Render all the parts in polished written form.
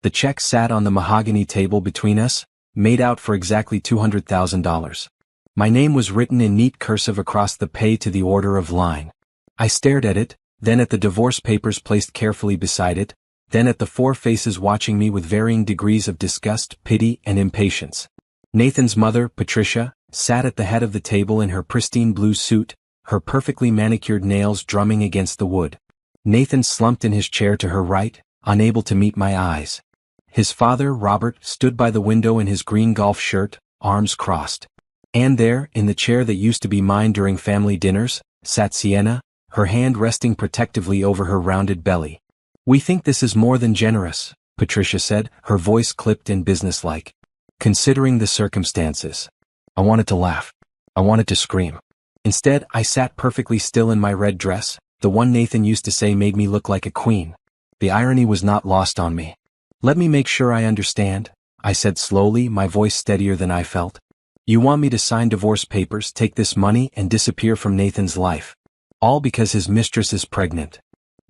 The check sat on the mahogany table between us, made out for exactly $200,000. My name was written in neat cursive across the pay to the order of line. I stared at it, then at the divorce papers placed carefully beside it, then at the four faces watching me with varying degrees of disgust, pity, and impatience. Nathan's mother, Patricia, sat at the head of the table in her pristine blue suit, her perfectly manicured nails drumming against the wood. Nathan slumped in his chair to her right, unable to meet my eyes. His father, Robert, stood by the window in his green golf shirt, arms crossed. And there, in the chair that used to be mine during family dinners, sat Sienna, her hand resting protectively over her rounded belly. "We think this is more than generous," Patricia said, her voice clipped and businesslike. "Considering the circumstances." I wanted to laugh. I wanted to scream. Instead, I sat perfectly still in my red dress, the one Nathan used to say made me look like a queen. The irony was not lost on me. "Let me make sure I understand," I said slowly, my voice steadier than I felt. "You want me to sign divorce papers, take this money, and disappear from Nathan's life. All because his mistress is pregnant.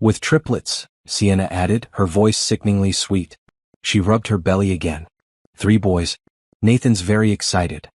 With triplets," Sienna added, her voice sickeningly sweet. She rubbed her belly again. 3 boys. Nathan's very excited.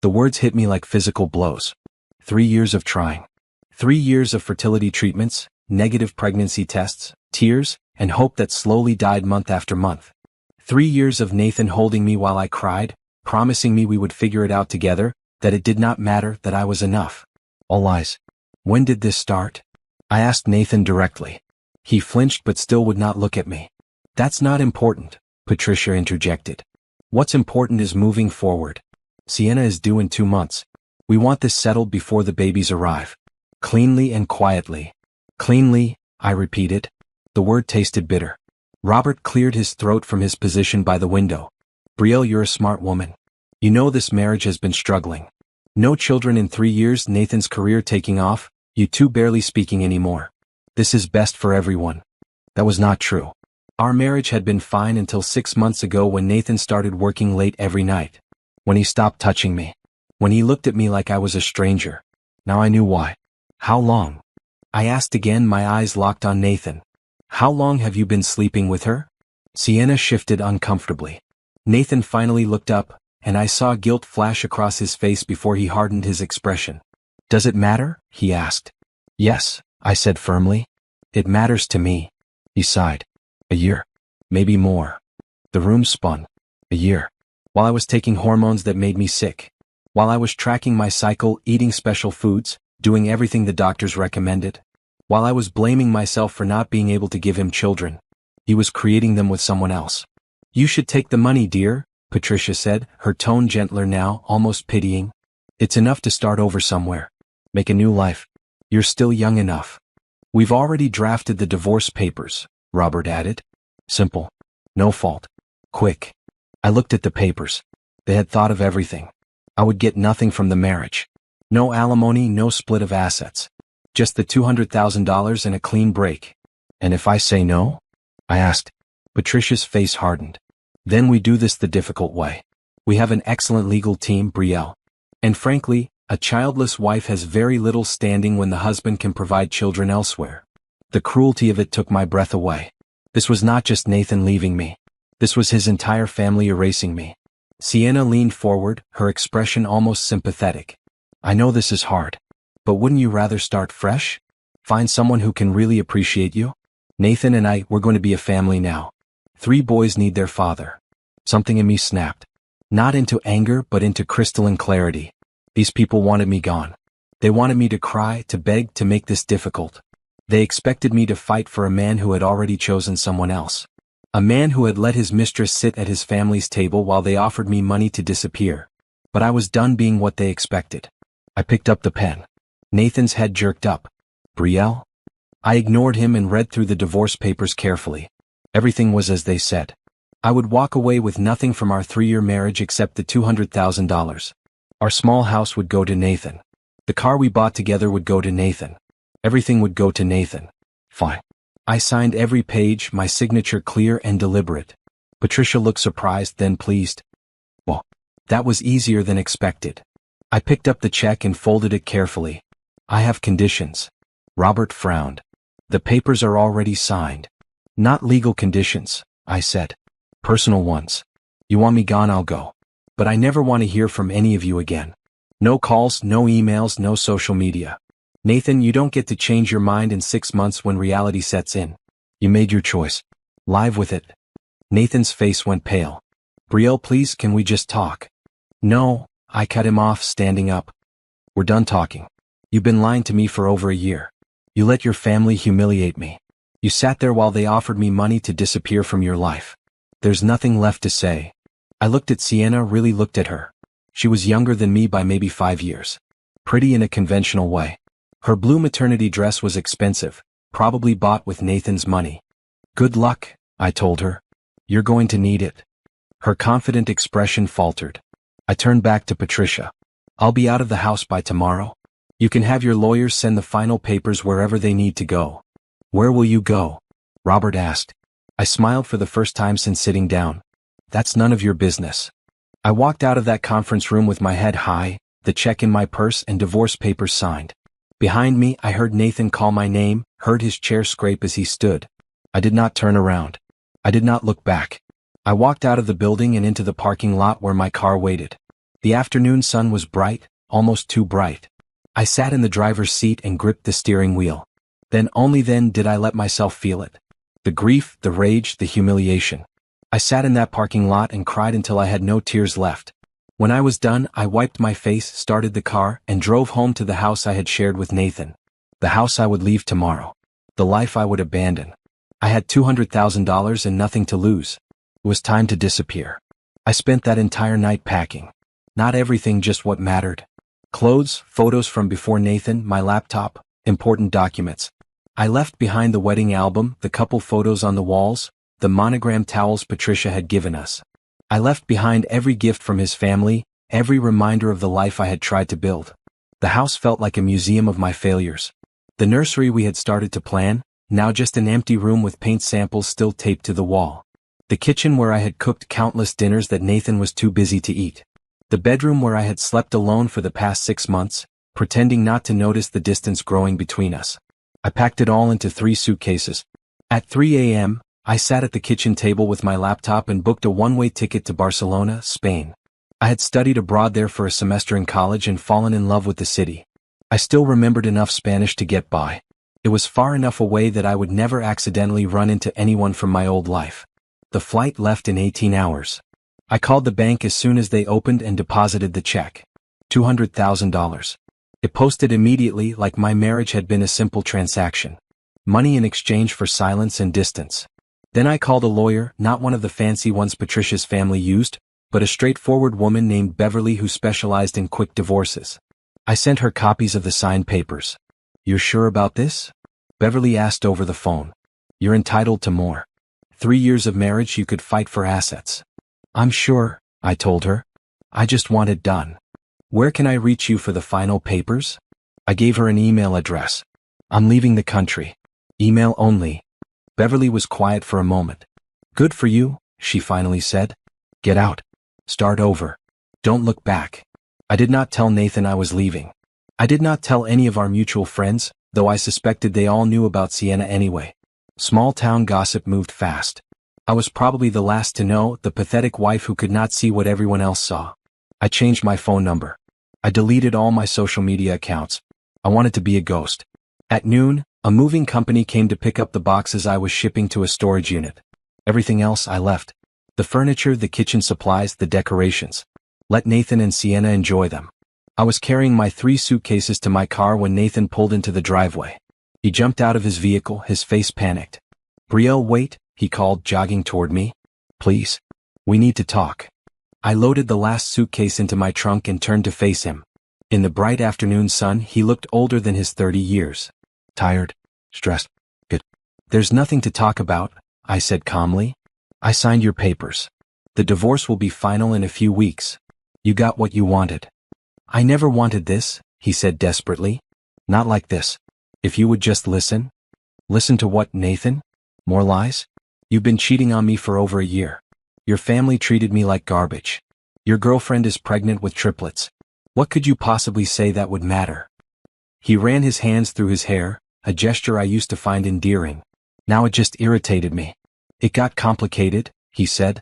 The words hit me like physical blows. 3 years of trying. 3 years of fertility treatments, negative pregnancy tests, tears, and hope that slowly died month after month. 3 years of Nathan holding me while I cried, promising me we would figure it out together, that it did not matter, that I was enough. All lies. When did this start? I asked Nathan directly. He flinched but still would not look at me. "That's not important," Patricia interjected. "What's important is moving forward. Sienna is due in 2 months. We want this settled before the babies arrive. Cleanly and quietly." "Cleanly," I repeated. The word tasted bitter. Robert cleared his throat from his position by the window. "Brielle, you're a smart woman. You know this marriage has been struggling. No children in 3 years, Nathan's career taking off, you two barely speaking anymore. This is best for everyone." That was not true. Our marriage had been fine until 6 months ago when Nathan started working late every night. When he stopped touching me. When he looked at me like I was a stranger. Now I knew why. "How long?" I asked again, my eyes locked on Nathan. "How long have you been sleeping with her?" Sienna shifted uncomfortably. Nathan finally looked up, and I saw guilt flash across his face before he hardened his expression. "Does it matter?" he asked. "Yes," I said firmly. "It matters to me." He sighed. "A year. Maybe more." The room spun. A year. While I was taking hormones that made me sick. While I was tracking my cycle, eating special foods, doing everything the doctors recommended. While I was blaming myself for not being able to give him children. He was creating them with someone else. "You should take the money, dear," Patricia said, her tone gentler now, almost pitying. "It's enough to start over somewhere. Make a new life. You're still young enough." "We've already drafted the divorce papers," Robert added. "Simple. No fault. Quick." I looked at the papers. They had thought of everything. I would get nothing from the marriage. No alimony, no split of assets. Just the $200,000 and a clean break. "And if I say no?" I asked. Patricia's face hardened. "Then we do this the difficult way. We have an excellent legal team, Brielle. And frankly, a childless wife has very little standing when the husband can provide children elsewhere." The cruelty of it took my breath away. This was not just Nathan leaving me. This was his entire family erasing me. Sienna leaned forward, her expression almost sympathetic. "I know this is hard. But wouldn't you rather start fresh? Find someone who can really appreciate you? Nathan and I, we're going to be a family now. 3 boys need their father." Something in me snapped. Not into anger, but into crystalline clarity. These people wanted me gone. They wanted me to cry, to beg, to make this difficult. They expected me to fight for a man who had already chosen someone else. A man who had let his mistress sit at his family's table while they offered me money to disappear. But I was done being what they expected. I picked up the pen. Nathan's head jerked up. "Brielle?" I ignored him and read through the divorce papers carefully. Everything was as they said. I would walk away with nothing from our 3-year marriage except the $200,000. Our small house would go to Nathan. The car we bought together would go to Nathan. Everything would go to Nathan. Fine. I signed every page, my signature clear and deliberate. Patricia looked surprised, then pleased. "Well, that was easier than expected." I picked up the check and folded it carefully. "I have conditions." Robert frowned. "The papers are already signed." "Not legal conditions," I said. Personal ones. You want me gone, I'll go. But I never want to hear from any of you again. No calls, no emails, no social media. Nathan, you don't get to change your mind in 6 months when reality sets in. You made your choice. Live with it. Nathan's face went pale. Brielle, please, can we just talk? No, I cut him off, standing up. We're done talking. You've been lying to me for over a year. You let your family humiliate me. You sat there while they offered me money to disappear from your life. There's nothing left to say. I looked at Sienna, really looked at her. She was younger than me by maybe 5 years. Pretty in a conventional way. Her blue maternity dress was expensive, probably bought with Nathan's money. Good luck, I told her. You're going to need it. Her confident expression faltered. I turned back to Patricia. I'll be out of the house by tomorrow. You can have your lawyers send the final papers wherever they need to go. Where will you go? Robert asked. I smiled for the first time since sitting down. That's none of your business. I walked out of that conference room with my head high, the check in my purse and divorce papers signed. Behind me, I heard Nathan call my name, heard his chair scrape as he stood. I did not turn around. I did not look back. I walked out of the building and into the parking lot where my car waited. The afternoon sun was bright, almost too bright. I sat in the driver's seat and gripped the steering wheel. Then, only then, did I let myself feel it. The grief, the rage, the humiliation. I sat in that parking lot and cried until I had no tears left. When I was done, I wiped my face, started the car, and drove home to the house I had shared with Nathan. The house I would leave tomorrow. The life I would abandon. I had $200,000 and nothing to lose. It was time to disappear. I spent that entire night packing. Not everything, just what mattered. Clothes, photos from before Nathan, my laptop, important documents. I left behind the wedding album, the couple photos on the walls, the monogrammed towels Patricia had given us. I left behind every gift from his family, every reminder of the life I had tried to build. The house felt like a museum of my failures. The nursery we had started to plan, now just an empty room with paint samples still taped to the wall. The kitchen where I had cooked countless dinners that Nathan was too busy to eat. The bedroom where I had slept alone for the past 6 months, pretending not to notice the distance growing between us. I packed it all into 3 suitcases. At 3 a.m., I sat at the kitchen table with my laptop and booked a one-way ticket to Barcelona, Spain. I had studied abroad there for a semester in college and fallen in love with the city. I still remembered enough Spanish to get by. It was far enough away that I would never accidentally run into anyone from my old life. The flight left in 18 hours. I called the bank as soon as they opened and deposited the check. $200,000. It posted immediately, like my marriage had been a simple transaction. Money in exchange for silence and distance. Then I called a lawyer, not one of the fancy ones Patricia's family used, but a straightforward woman named Beverly who specialized in quick divorces. I sent her copies of the signed papers. You're sure about this? Beverly asked over the phone. You're entitled to more. 3 years of marriage, you could fight for assets. I'm sure, I told her. I just want it done. Where can I reach you for the final papers? I gave her an email address. I'm leaving the country. Email only. Beverly was quiet for a moment. Good for you, she finally said. Get out. Start over. Don't look back. I did not tell Nathan I was leaving. I did not tell any of our mutual friends, though I suspected they all knew about Sienna anyway. Small town gossip moved fast. I was probably the last to know, the pathetic wife who could not see what everyone else saw. I changed my phone number. I deleted all my social media accounts. I wanted to be a ghost. At noon, a moving company came to pick up the boxes I was shipping to a storage unit. Everything else I left. The furniture, the kitchen supplies, the decorations. Let Nathan and Sienna enjoy them. I was carrying my 3 suitcases to my car when Nathan pulled into the driveway. He jumped out of his vehicle, his face panicked. Brielle, wait, he called, jogging toward me. Please. We need to talk. I loaded the last suitcase into my trunk and turned to face him. In the bright afternoon sun, he looked older than his 30 years. Tired. Stressed. Good. There's nothing to talk about, I said calmly. I signed your papers. The divorce will be final in a few weeks. You got what you wanted. I never wanted this, he said desperately. Not like this. If you would just listen. Listen to what, Nathan? More lies? You've been cheating on me for over a year. Your family treated me like garbage. Your girlfriend is pregnant with triplets. What could you possibly say that would matter? He ran his hands through his hair, a gesture I used to find endearing. Now it just irritated me. It got complicated, he said.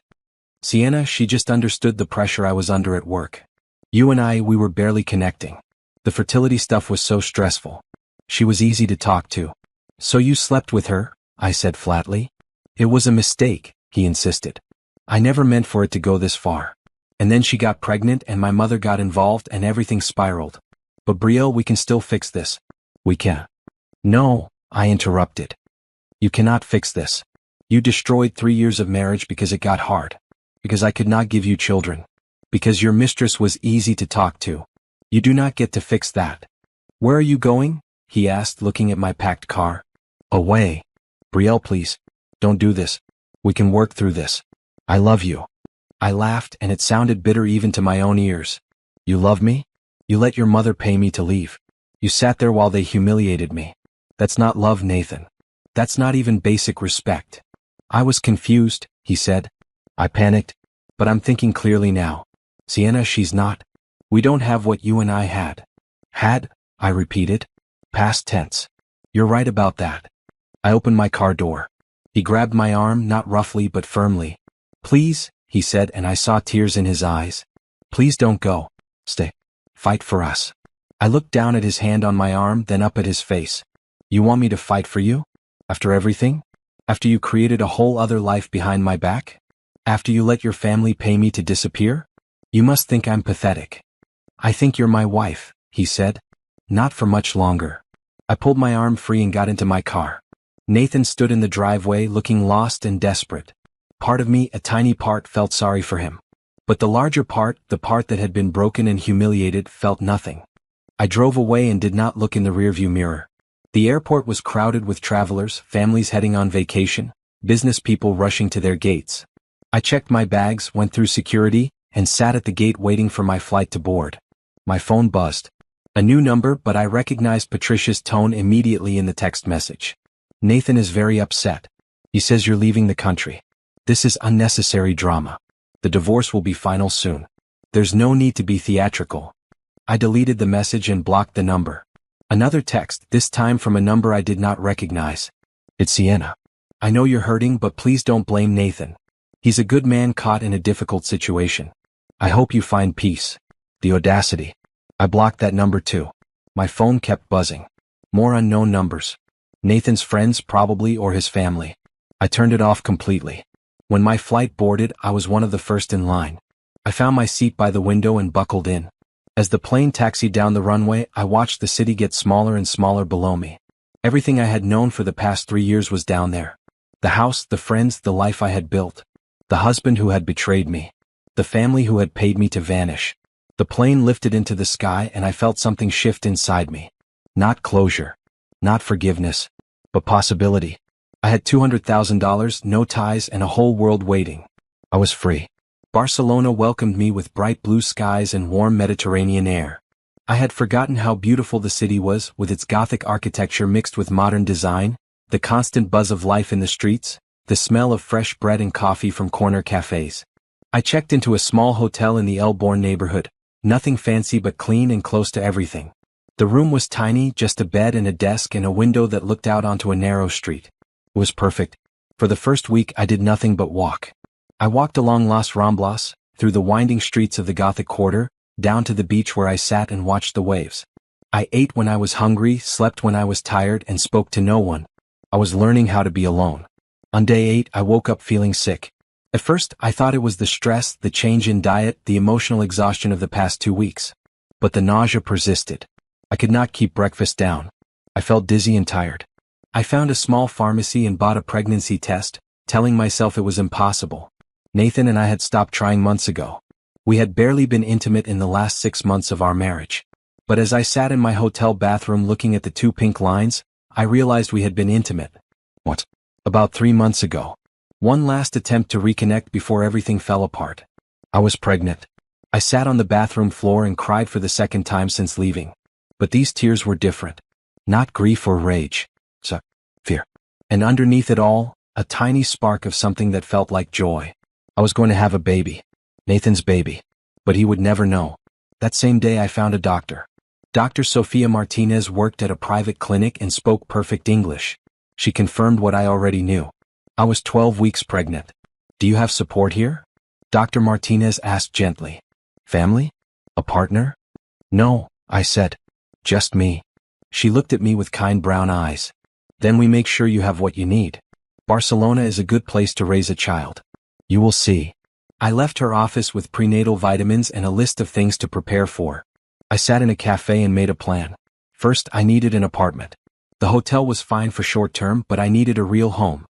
Sienna, she just understood the pressure I was under at work. You and I, we were barely connecting. The fertility stuff was so stressful. She was easy to talk to. So you slept with her? I said flatly. It was a mistake, he insisted. I never meant for it to go this far. And then she got pregnant and my mother got involved and everything spiraled. But Brielle, we can still fix this. We can. No, I interrupted. You cannot fix this. You destroyed 3 years of marriage because it got hard. Because I could not give you children. Because your mistress was easy to talk to. You do not get to fix that. Where are you going? He asked, looking at my packed car. Away. Brielle, please. Don't do this. We can work through this. I love you. I laughed, and it sounded bitter even to my own ears. You love me? You let your mother pay me to leave. You sat there while they humiliated me. That's not love, Nathan. That's not even basic respect. I was confused, he said. I panicked. But I'm thinking clearly now. Sienna, she's not. We don't have what you and I had. Had? I repeated. Past tense. You're right about that. I opened my car door. He grabbed my arm, not roughly but firmly. Please, he said, and I saw tears in his eyes. Please don't go. Stay. Fight for us. I looked down at his hand on my arm, then up at his face. You want me to fight for you? After everything? After you created a whole other life behind my back? After you let your family pay me to disappear? You must think I'm pathetic. I think you're my wife, he said. Not for much longer. I pulled my arm free and got into my car. Nathan stood in the driveway looking lost and desperate. Part of me, a tiny part, felt sorry for him. But the larger part, the part that had been broken and humiliated, felt nothing. I drove away and did not look in the rearview mirror. The airport was crowded with travelers, families heading on vacation, business people rushing to their gates. I checked my bags, went through security, and sat at the gate waiting for my flight to board. My phone buzzed. A new number, but I recognized Patricia's tone immediately in the text message. Nathan is very upset. He says you're leaving the country. This is unnecessary drama. The divorce will be final soon. There's no need to be theatrical. I deleted the message and blocked the number. Another text, this time from a number I did not recognize. It's Sienna. I know you're hurting, but please don't blame Nathan. He's a good man caught in a difficult situation. I hope you find peace. The audacity. I blocked that number too. My phone kept buzzing. More unknown numbers. Nathan's friends probably, or his family. I turned it off completely. When my flight boarded, I was one of the first in line. I found my seat by the window and buckled in. As the plane taxied down the runway, I watched the city get smaller and smaller below me. Everything I had known for the past 3 years was down there. The house, the friends, the life I had built. The husband who had betrayed me. The family who had paid me to vanish. The plane lifted into the sky and I felt something shift inside me. Not closure. Not forgiveness. But possibility. I had $200,000, no ties, and a whole world waiting. I was free. Barcelona welcomed me with bright blue skies and warm Mediterranean air. I had forgotten how beautiful the city was, with its Gothic architecture mixed with modern design, the constant buzz of life in the streets, the smell of fresh bread and coffee from corner cafes. I checked into a small hotel in the Elborn neighborhood, nothing fancy but clean and close to everything. The room was tiny, just a bed and a desk and a window that looked out onto a narrow street. It was perfect. For the first week I did nothing but walk. I walked along Las Ramblas, through the winding streets of the Gothic quarter, down to the beach where I sat and watched the waves. I ate when I was hungry, slept when I was tired, and spoke to no one. I was learning how to be alone. On day 8 I woke up feeling sick. At first I thought it was the stress, the change in diet, the emotional exhaustion of the past 2 weeks. But the nausea persisted. I could not keep breakfast down. I felt dizzy and tired. I found a small pharmacy and bought a pregnancy test, telling myself it was impossible. Nathan and I had stopped trying months ago. We had barely been intimate in the last 6 months of our marriage. But as I sat in my hotel bathroom looking at the 2 pink lines, I realized we had been intimate. What? About 3 months ago. One last attempt to reconnect before everything fell apart. I was pregnant. I sat on the bathroom floor and cried for the second time since leaving. But these tears were different. Not grief or rage. Fear. And underneath it all, a tiny spark of something that felt like joy. I was going to have a baby. Nathan's baby. But he would never know. That same day I found a doctor. Dr. Sofia Martinez worked at a private clinic and spoke perfect English. She confirmed what I already knew. I was 12 weeks pregnant. Do you have support here? Dr. Martinez asked gently. Family? A partner? No, I said. Just me. She looked at me with kind brown eyes. Then we make sure you have what you need. Barcelona is a good place to raise a child. You will see. I left her office with prenatal vitamins and a list of things to prepare for. I sat in a cafe and made a plan. First, I needed an apartment. The hotel was fine for short term, but I needed a real home.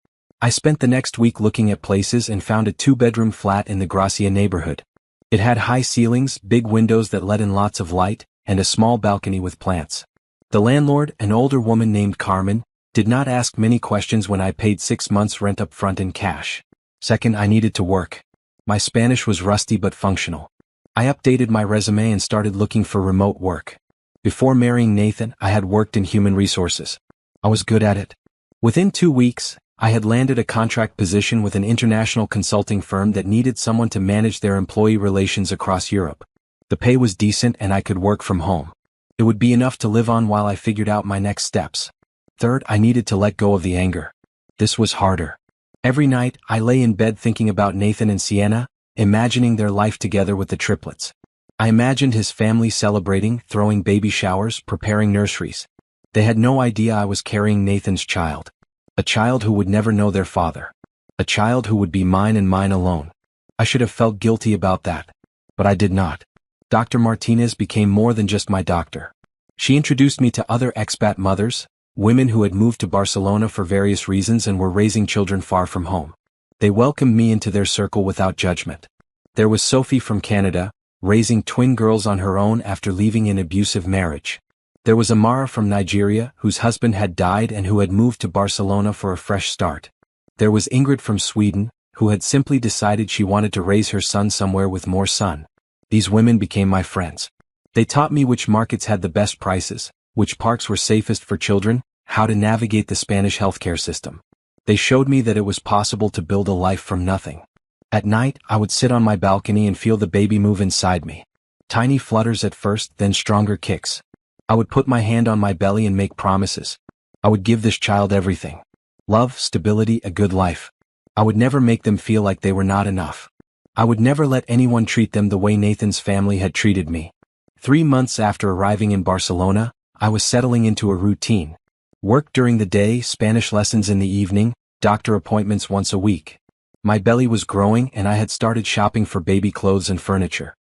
I spent the next week looking at places and found a 2-bedroom flat in the Gracia neighborhood. It had high ceilings, big windows that let in lots of light, and a small balcony with plants. The landlord, an older woman named Carmen, did not ask many questions when I paid 6 months rent up front in cash. Second, I needed to work. My Spanish was rusty but functional. I updated my resume and started looking for remote work. Before marrying Nathan, I had worked in human resources. I was good at it. Within 2 weeks, I had landed a contract position with an international consulting firm that needed someone to manage their employee relations across Europe. The pay was decent and I could work from home. It would be enough to live on while I figured out my next steps. Third, I needed to let go of the anger. This was harder. Every night, I lay in bed thinking about Nathan and Sienna, imagining their life together with the triplets. I imagined his family celebrating, throwing baby showers, preparing nurseries. They had no idea I was carrying Nathan's child. A child who would never know their father. A child who would be mine and mine alone. I should have felt guilty about that. But I did not. Dr. Martinez became more than just my doctor. She introduced me to other expat mothers, women who had moved to Barcelona for various reasons and were raising children far from home. They welcomed me into their circle without judgment. There was Sophie from Canada, raising twin girls on her own after leaving an abusive marriage. There was Amara from Nigeria, whose husband had died and who had moved to Barcelona for a fresh start. There was Ingrid from Sweden, who had simply decided she wanted to raise her son somewhere with more sun. These women became my friends. They taught me which markets had the best prices, which parks were safest for children, how to navigate the Spanish healthcare system. They showed me that it was possible to build a life from nothing. At night, I would sit on my balcony and feel the baby move inside me. Tiny flutters at first, then stronger kicks. I would put my hand on my belly and make promises. I would give this child everything. Love, stability, a good life. I would never make them feel like they were not enough. I would never let anyone treat them the way Nathan's family had treated me. 3 months after arriving in Barcelona, I was settling into a routine. Work during the day, Spanish lessons in the evening, doctor appointments once a week. My belly was growing and I had started shopping for baby clothes and furniture.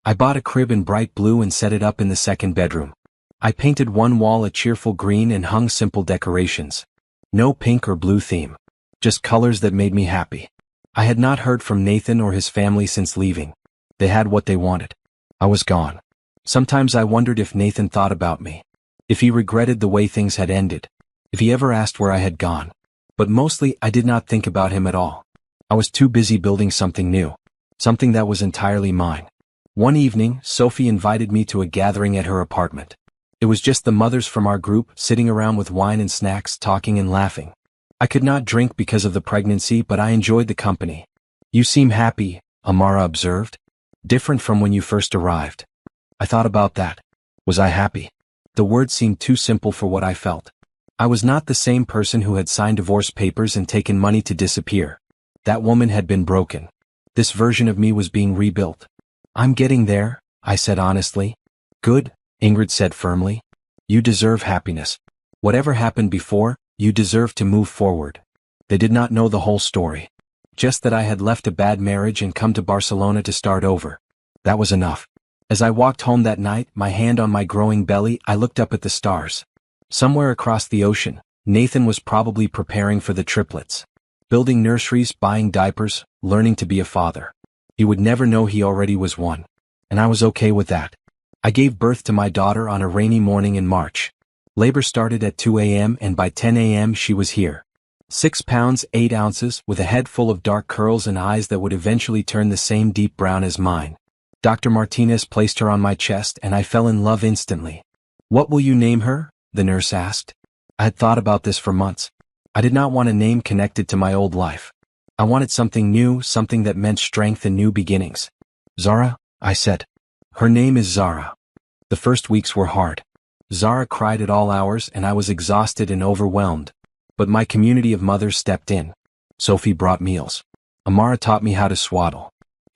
I bought a crib in bright blue and set it up in the second bedroom. I painted one wall a cheerful green and hung simple decorations. No pink or blue theme. Just colors that made me happy. I had not heard from Nathan or his family since leaving. They had what they wanted. I was gone. Sometimes I wondered if Nathan thought about me. If he regretted the way things had ended. If he ever asked where I had gone. But mostly, I did not think about him at all. I was too busy building something new. Something that was entirely mine. One evening, Sophie invited me to a gathering at her apartment. It was just the mothers from our group, sitting around with wine and snacks, talking and laughing. I could not drink because of the pregnancy, but I enjoyed the company. You seem happy, Amara observed. Different from when you first arrived. I thought about that. Was I happy? The word seemed too simple for what I felt. I was not the same person who had signed divorce papers and taken money to disappear. That woman had been broken. This version of me was being rebuilt. I'm getting there, I said honestly. Good, Ingrid said firmly. You deserve happiness. Whatever happened before, you deserve to move forward. They did not know the whole story. Just that I had left a bad marriage and come to Barcelona to start over. That was enough. As I walked home that night, my hand on my growing belly, I looked up at the stars. Somewhere across the ocean, Nathan was probably preparing for the triplets. Building nurseries, buying diapers, learning to be a father. He would never know he already was one. And I was okay with that. I gave birth to my daughter on a rainy morning in March. Labor started at 2 a.m. and by 10 a.m. she was here. 6 pounds 8 ounces, with a head full of dark curls and eyes that would eventually turn the same deep brown as mine. Dr. Martinez placed her on my chest and I fell in love instantly. What will you name her? The nurse asked. I had thought about this for months. I did not want a name connected to my old life. I wanted something new, something that meant strength and new beginnings. Zara, I said. Her name is Zara. The first weeks were hard. Zara cried at all hours and I was exhausted and overwhelmed. But my community of mothers stepped in. Sophie brought meals. Amara taught me how to swaddle.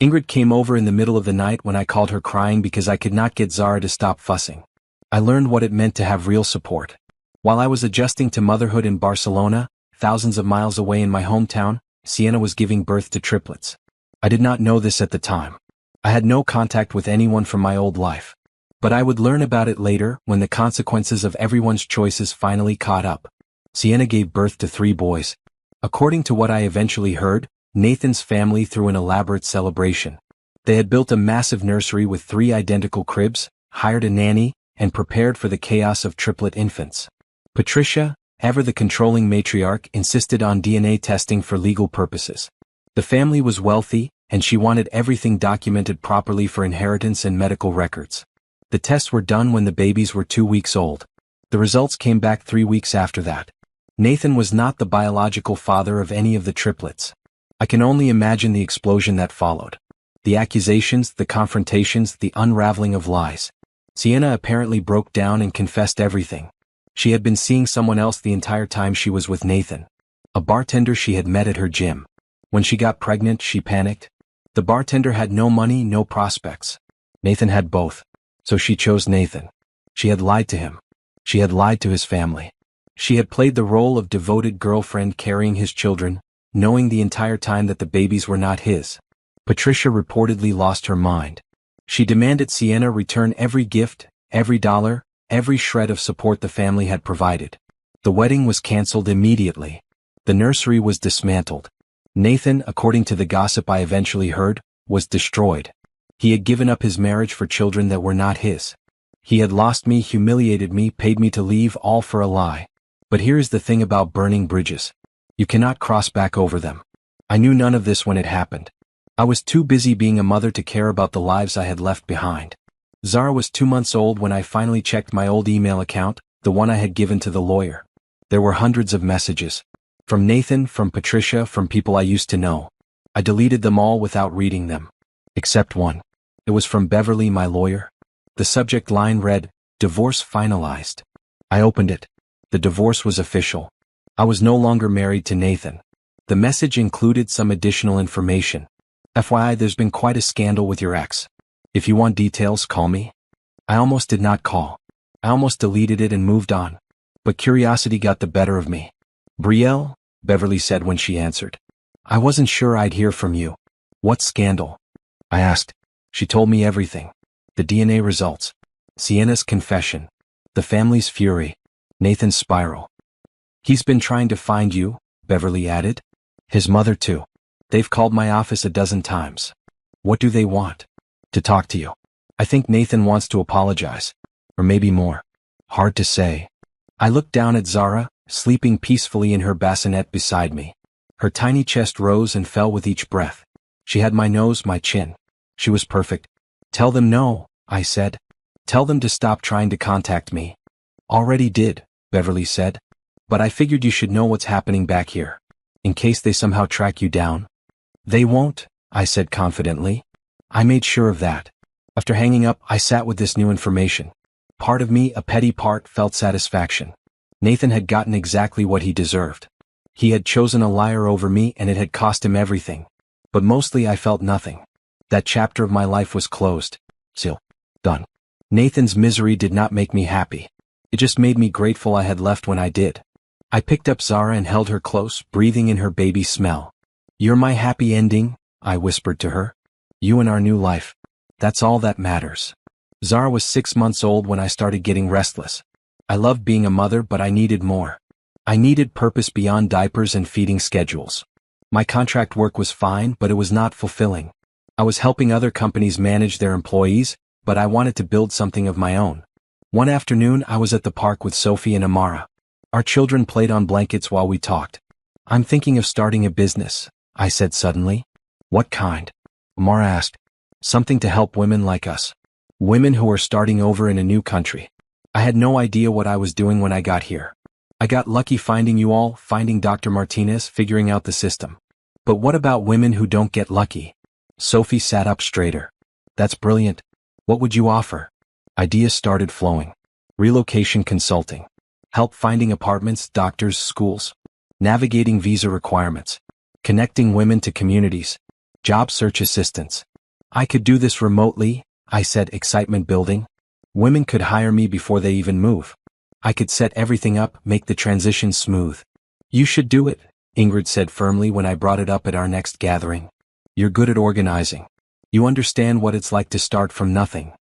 Ingrid came over in the middle of the night when I called her crying because I could not get Zara to stop fussing. I learned what it meant to have real support. While I was adjusting to motherhood in Barcelona, thousands of miles away in my hometown, Sienna was giving birth to triplets. I did not know this at the time. I had no contact with anyone from my old life. But I would learn about it later when the consequences of everyone's choices finally caught up. Sienna gave birth to 3 boys. According to what I eventually heard, Nathan's family threw an elaborate celebration. They had built a massive nursery with 3 identical cribs, hired a nanny, and prepared for the chaos of triplet infants. Patricia, ever the controlling matriarch, insisted on DNA testing for legal purposes. The family was wealthy, and she wanted everything documented properly for inheritance and medical records. The tests were done when the babies were 2 weeks old. The results came back 3 weeks after that. Nathan was not the biological father of any of the triplets. I can only imagine the explosion that followed. The accusations, the confrontations, the unraveling of lies. Sienna apparently broke down and confessed everything. She had been seeing someone else the entire time she was with Nathan. A bartender she had met at her gym. When she got pregnant, she panicked. The bartender had no money, no prospects. Nathan had both. So she chose Nathan. She had lied to him. She had lied to his family. She had played the role of devoted girlfriend carrying his children, knowing the entire time that the babies were not his. Patricia reportedly lost her mind. She demanded Sienna return every gift, every dollar, every shred of support the family had provided. The wedding was canceled immediately. The nursery was dismantled. Nathan, according to the gossip I eventually heard, was destroyed. He had given up his marriage for children that were not his. He had lost me, humiliated me, paid me to leave, all for a lie. But here is the thing about burning bridges. You cannot cross back over them. I knew none of this when it happened. I was too busy being a mother to care about the lives I had left behind. Zara was 2 months old when I finally checked my old email account, the one I had given to the lawyer. There were hundreds of messages. From Nathan, from Patricia, from people I used to know. I deleted them all without reading them. Except one. It was from Beverly, my lawyer. The subject line read, "Divorce finalized." I opened it. The divorce was official. I was no longer married to Nathan. The message included some additional information. FYI, there's been quite a scandal with your ex. If you want details, call me. I almost did not call. I almost deleted it and moved on. But curiosity got the better of me. "Brielle," Beverly said when she answered. "I wasn't sure I'd hear from you." "What scandal?" I asked. She told me everything. The DNA results. Sienna's confession. The family's fury. Nathan's spiral. "He's been trying to find you," Beverly added. "His mother too. They've called my office a dozen times." "What do they want?" "To talk to you. I think Nathan wants to apologize. Or maybe more. Hard to say." I looked down at Zara, sleeping peacefully in her bassinet beside me. Her tiny chest rose and fell with each breath. She had my nose, my chin. She was perfect. "Tell them no," I said. "Tell them to stop trying to contact me." "Already did," Beverly said. "But I figured you should know what's happening back here. In case they somehow track you down." "They won't," I said confidently. I made sure of that. After hanging up, I sat with this new information. Part of me, a petty part, felt satisfaction. Nathan had gotten exactly what he deserved. He had chosen a liar over me and it had cost him everything. But mostly I felt nothing. That chapter of my life was closed. Still, done. Nathan's misery did not make me happy. It just made me grateful I had left when I did. I picked up Zara and held her close, breathing in her baby smell. "You're my happy ending," I whispered to her. "You and our new life. That's all that matters." Zara was 6 months old when I started getting restless. I loved being a mother, but I needed more. I needed purpose beyond diapers and feeding schedules. My contract work was fine, but it was not fulfilling. I was helping other companies manage their employees, but I wanted to build something of my own. One afternoon, I was at the park with Sophie and Amara. Our children played on blankets while we talked. "I'm thinking of starting a business," I said suddenly. "What kind?" Amara asked. "Something to help women like us. Women who are starting over in a new country." I had no idea what I was doing when I got here. I got lucky finding you all, finding Dr. Martinez, figuring out the system. But what about women who don't get lucky? Sophie sat up straighter. "That's brilliant. What would you offer?" Ideas started flowing. Relocation consulting. Help finding apartments, doctors, schools. Navigating visa requirements. Connecting women to communities. Job search assistance. I could do this remotely, I said, excitement building. Women could hire me before they even move. I could set everything up, make the transition smooth. You should do it, Ingrid said firmly when I brought it up at our next gathering. You're good at organizing. You understand what it's like to start from nothing.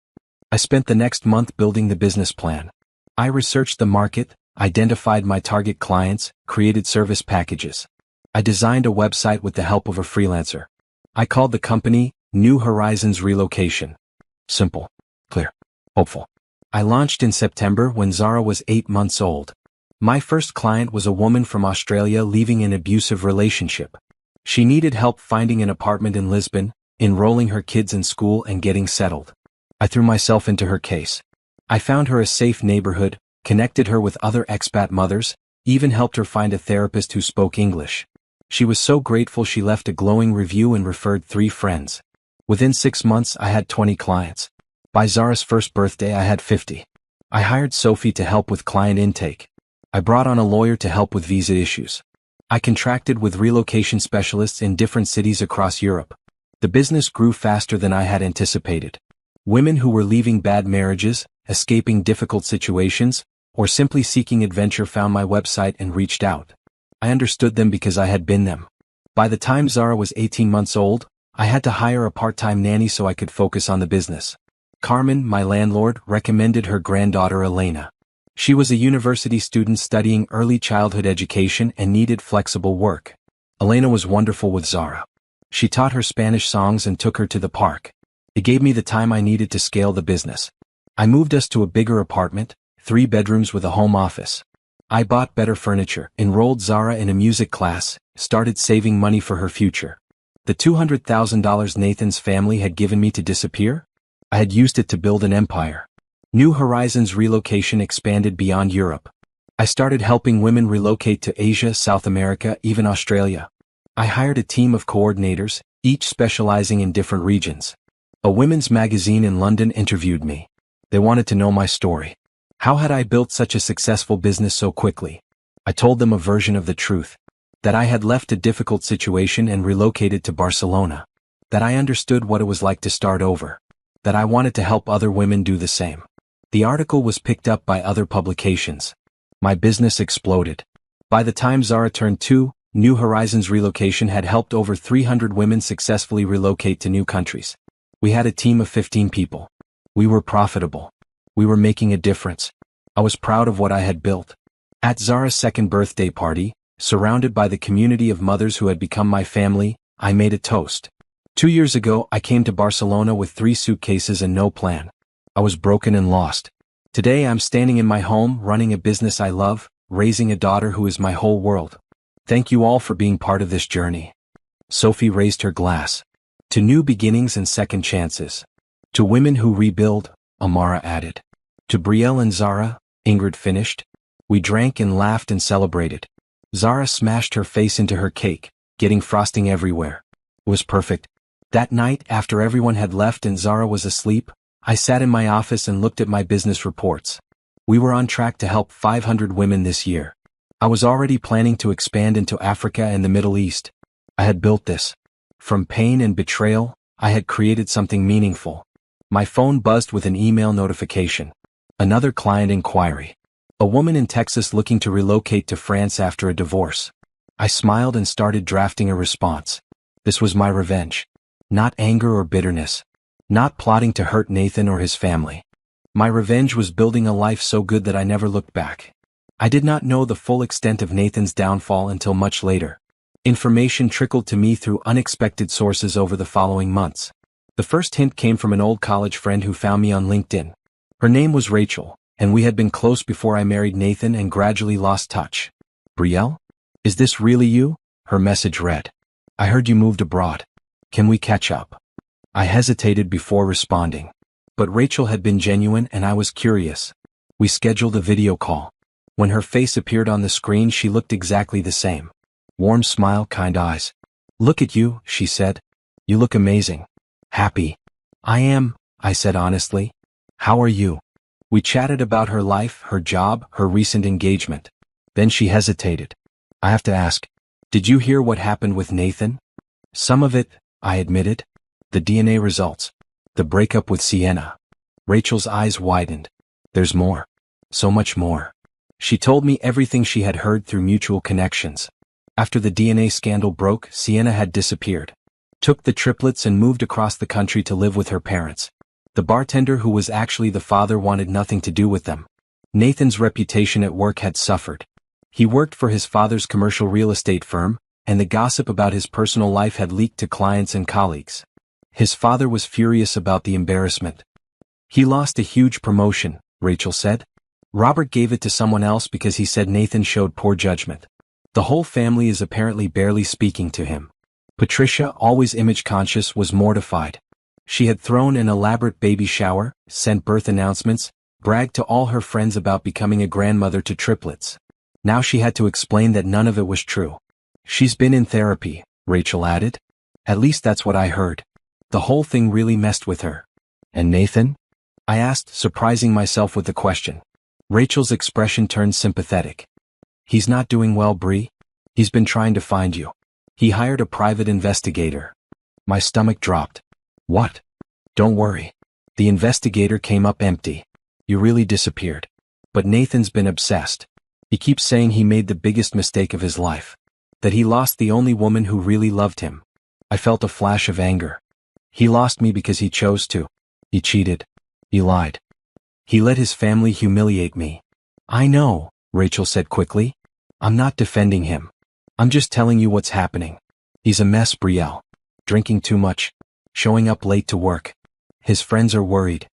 I spent the next month building the business plan. I researched the market, identified my target clients, created service packages. I designed a website with the help of a freelancer. I called the company New Horizons Relocation. Simple, clear, hopeful. I launched in September when Zara was 8 months old. My first client was a woman from Australia leaving an abusive relationship. She needed help finding an apartment in Lisbon, enrolling her kids in school and getting settled. I threw myself into her case. I found her a safe neighborhood, connected her with other expat mothers, even helped her find a therapist who spoke English. She was so grateful she left a glowing review and referred 3 friends. Within 6 months I had 20 clients. By Zara's first birthday I had 50. I hired Sophie to help with client intake. I brought on a lawyer to help with visa issues. I contracted with relocation specialists in different cities across Europe. The business grew faster than I had anticipated. Women who were leaving bad marriages, escaping difficult situations, or simply seeking adventure found my website and reached out. I understood them because I had been them. By the time Zara was 18 months old, I had to hire a part-time nanny so I could focus on the business. Carmen, my landlord, recommended her granddaughter Elena. She was a university student studying early childhood education and needed flexible work. Elena was wonderful with Zara. She taught her Spanish songs and took her to the park. It gave me the time I needed to scale the business. I moved us to a bigger apartment, 3 bedrooms with a home office. I bought better furniture, enrolled Zara in a music class, started saving money for her future. The $200,000 Nathan's family had given me to disappear? I had used it to build an empire. New Horizons Relocation expanded beyond Europe. I started helping women relocate to Asia, South America, even Australia. I hired a team of coordinators, each specializing in different regions. A women's magazine in London interviewed me. They wanted to know my story. How had I built such a successful business so quickly? I told them a version of the truth. That I had left a difficult situation and relocated to Barcelona. That I understood what it was like to start over. That I wanted to help other women do the same. The article was picked up by other publications. My business exploded. By the time Zara turned 2, New Horizons Relocation had helped over 300 women successfully relocate to new countries. We had a team of 15 people. We were profitable. We were making a difference. I was proud of what I had built. At Zara's 2nd birthday party, surrounded by the community of mothers who had become my family, I made a toast. 2 years ago, I came to Barcelona with 3 suitcases and no plan. I was broken and lost. Today, I'm standing in my home, running a business I love, raising a daughter who is my whole world. Thank you all for being part of this journey. Sophie raised her glass. To new beginnings and second chances. To women who rebuild, Amara added. To Brielle and Zara, Ingrid finished. We drank and laughed and celebrated. Zara smashed her face into her cake, getting frosting everywhere. It was perfect. That night, after everyone had left and Zara was asleep, I sat in my office and looked at my business reports. We were on track to help 500 women this year. I was already planning to expand into Africa and the Middle East. I had built this. From pain and betrayal, I had created something meaningful. My phone buzzed with an email notification. Another client inquiry. A woman in Texas looking to relocate to France after a divorce. I smiled and started drafting a response. This was my revenge. Not anger or bitterness. Not plotting to hurt Nathan or his family. My revenge was building a life so good that I never looked back. I did not know the full extent of Nathan's downfall until much later. Information trickled to me through unexpected sources over the following months. The first hint came from an old college friend who found me on LinkedIn. Her name was Rachel, and we had been close before I married Nathan and gradually lost touch. Brielle? Is this really you? Her message read. I heard you moved abroad. Can we catch up? I hesitated before responding. But Rachel had been genuine and I was curious. We scheduled a video call. When her face appeared on the screen, she looked exactly the same. Warm smile, kind eyes. Look at you, she said. You look amazing. Happy. I am, I said honestly. How are you? We chatted about her life, her job, her recent engagement. Then she hesitated. I have to ask, did you hear what happened with Nathan? Some of it, I admitted. The DNA results. The breakup with Sienna. Rachel's eyes widened. There's more. So much more. She told me everything she had heard through mutual connections. After the DNA scandal broke, Sienna had disappeared. Took the triplets and moved across the country to live with her parents. The bartender who was actually the father wanted nothing to do with them. Nathan's reputation at work had suffered. He worked for his father's commercial real estate firm, and the gossip about his personal life had leaked to clients and colleagues. His father was furious about the embarrassment. He lost a huge promotion, Rachel said. Robert gave it to someone else because he said Nathan showed poor judgment. The whole family is apparently barely speaking to him. Patricia, always image-conscious, was mortified. She had thrown an elaborate baby shower, sent birth announcements, bragged to all her friends about becoming a grandmother to triplets. Now she had to explain that none of it was true. She's been in therapy, Rachel added. At least that's what I heard. The whole thing really messed with her. And Nathan? I asked, surprising myself with the question. Rachel's expression turned sympathetic. He's not doing well, Bree. He's been trying to find you. He hired a private investigator. My stomach dropped. What? Don't worry. The investigator came up empty. You really disappeared. But Nathan's been obsessed. He keeps saying he made the biggest mistake of his life. That he lost the only woman who really loved him. I felt a flash of anger. He lost me because he chose to. He cheated. He lied. He let his family humiliate me. I know, Rachel said quickly. I'm not defending him. I'm just telling you what's happening. He's a mess, Brielle. Drinking too much. Showing up late to work. His friends are worried.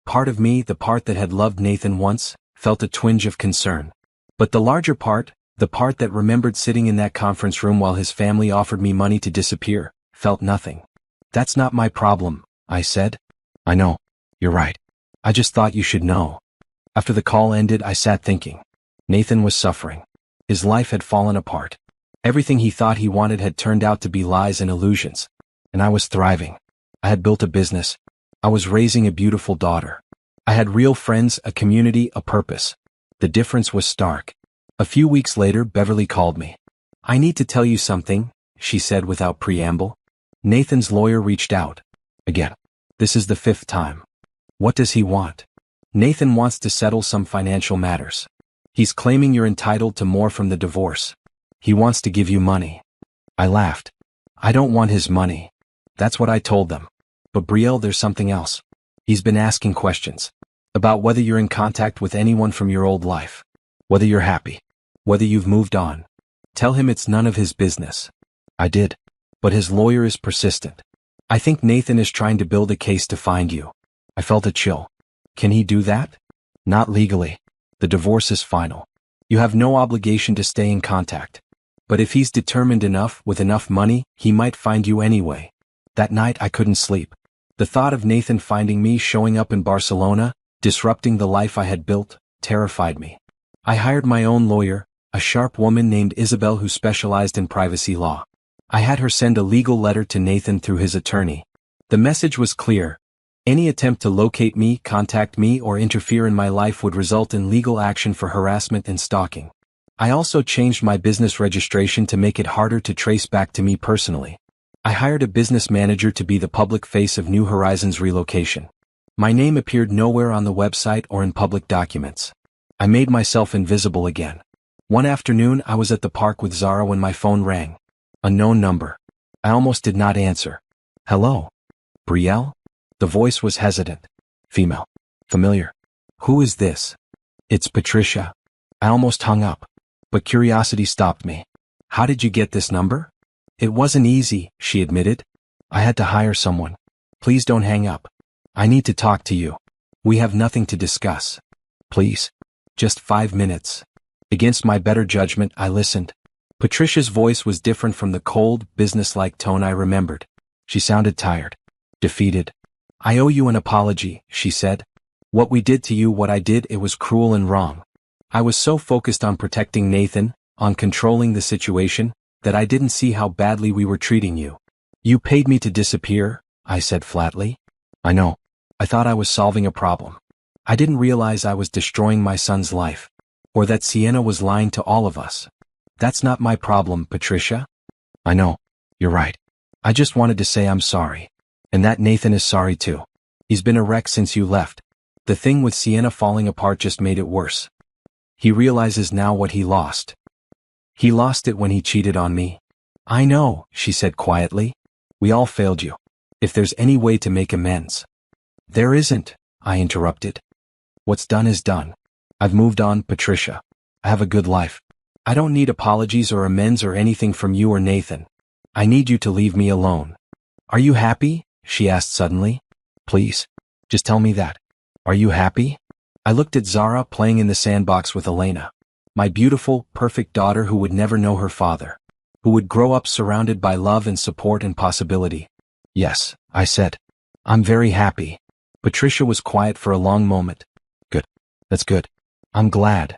Part of me, the part that had loved Nathan once, felt a twinge of concern. But the larger part, the part that remembered sitting in that conference room while his family offered me money to disappear, felt nothing. That's not my problem, I said. I know. You're right. I just thought you should know. After the call ended, I sat thinking. Nathan was suffering. His life had fallen apart. Everything he thought he wanted had turned out to be lies and illusions. And I was thriving. I had built a business. I was raising a beautiful daughter. I had real friends, a community, a purpose. The difference was stark. A few weeks later, Beverly called me. I need to tell you something, she said without preamble. Nathan's lawyer reached out. Again. This is the 5th time. What does he want? Nathan wants to settle some financial matters. He's claiming you're entitled to more from the divorce. He wants to give you money. I laughed. I don't want his money. That's what I told them. But Brielle, there's something else. He's been asking questions. About whether you're in contact with anyone from your old life. Whether you're happy. Whether you've moved on. Tell him it's none of his business. I did. But his lawyer is persistent. I think Nathan is trying to build a case to find you. I felt a chill. Can he do that? Not legally. The divorce is final. You have no obligation to stay in contact. But if he's determined enough, with enough money, he might find you anyway. That night I couldn't sleep. The thought of Nathan finding me, showing up in Barcelona, disrupting the life I had built, terrified me. I hired my own lawyer, a sharp woman named Isabel who specialized in privacy law. I had her send a legal letter to Nathan through his attorney. The message was clear. Any attempt to locate me, contact me, or interfere in my life would result in legal action for harassment and stalking. I also changed my business registration to make it harder to trace back to me personally. I hired a business manager to be the public face of New Horizons relocation. My name appeared nowhere on the website or in public documents. I made myself invisible again. One afternoon I was at the park with Zara when my phone rang. Unknown number. I almost did not answer. Hello? Brielle? The voice was hesitant. Female. Familiar. Who is this? It's Patricia. I almost hung up. But curiosity stopped me. How did you get this number? It wasn't easy, she admitted. I had to hire someone. Please don't hang up. I need to talk to you. We have nothing to discuss. Please. Just 5 minutes. Against my better judgment, I listened. Patricia's voice was different from the cold, businesslike tone I remembered. She sounded tired. Defeated. I owe you an apology, she said. What we did to you, what I did, it was cruel and wrong. I was so focused on protecting Nathan, on controlling the situation, that I didn't see how badly we were treating you. You paid me to disappear, I said flatly. I know. I thought I was solving a problem. I didn't realize I was destroying my son's life. Or that Sienna was lying to all of us. That's not my problem, Patricia. I know. You're right. I just wanted to say I'm sorry. And that Nathan is sorry too. He's been a wreck since you left. The thing with Sienna falling apart just made it worse. He realizes now what he lost. He lost it when he cheated on me. I know, she said quietly. We all failed you. If there's any way to make amends. There isn't, I interrupted. What's done is done. I've moved on, Patricia. I have a good life. I don't need apologies or amends or anything from you or Nathan. I need you to leave me alone. Are you happy? She asked suddenly. Please, just tell me that. Are you happy? I looked at Zara playing in the sandbox with Elena. My beautiful, perfect daughter who would never know her father. Who would grow up surrounded by love and support and possibility. Yes, I said. I'm very happy. Patricia was quiet for a long moment. Good. That's good. I'm glad.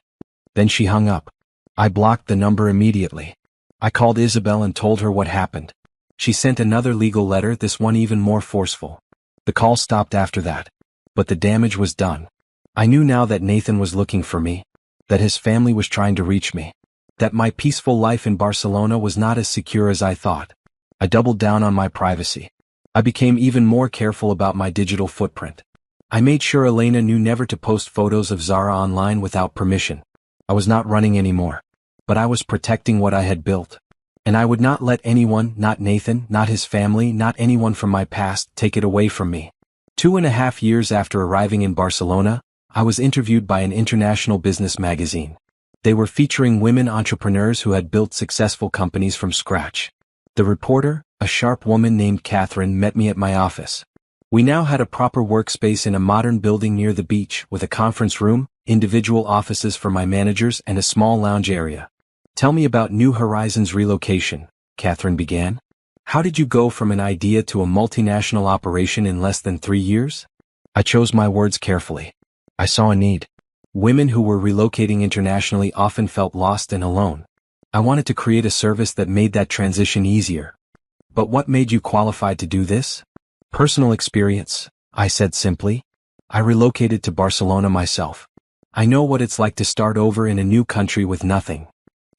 Then she hung up. I blocked the number immediately. I called Isabel and told her what happened. She sent another legal letter, this one even more forceful. The call stopped after that. But the damage was done. I knew now that Nathan was looking for me. That his family was trying to reach me. That my peaceful life in Barcelona was not as secure as I thought. I doubled down on my privacy. I became even more careful about my digital footprint. I made sure Elena knew never to post photos of Zara online without permission. I was not running anymore. But I was protecting what I had built. And I would not let anyone, not Nathan, not his family, not anyone from my past, take it away from me. 2.5 years after arriving in Barcelona, I was interviewed by an international business magazine. They were featuring women entrepreneurs who had built successful companies from scratch. The reporter, a sharp woman named Catherine, met me at my office. We now had a proper workspace in a modern building near the beach with a conference room, individual offices for my managers, and a small lounge area. Tell me about New Horizons relocation, Catherine began. How did you go from an idea to a multinational operation in less than 3 years? I chose my words carefully. I saw a need. Women who were relocating internationally often felt lost and alone. I wanted to create a service that made that transition easier. But what made you qualified to do this? Personal experience, I said simply. I relocated to Barcelona myself. I know what it's like to start over in a new country with nothing.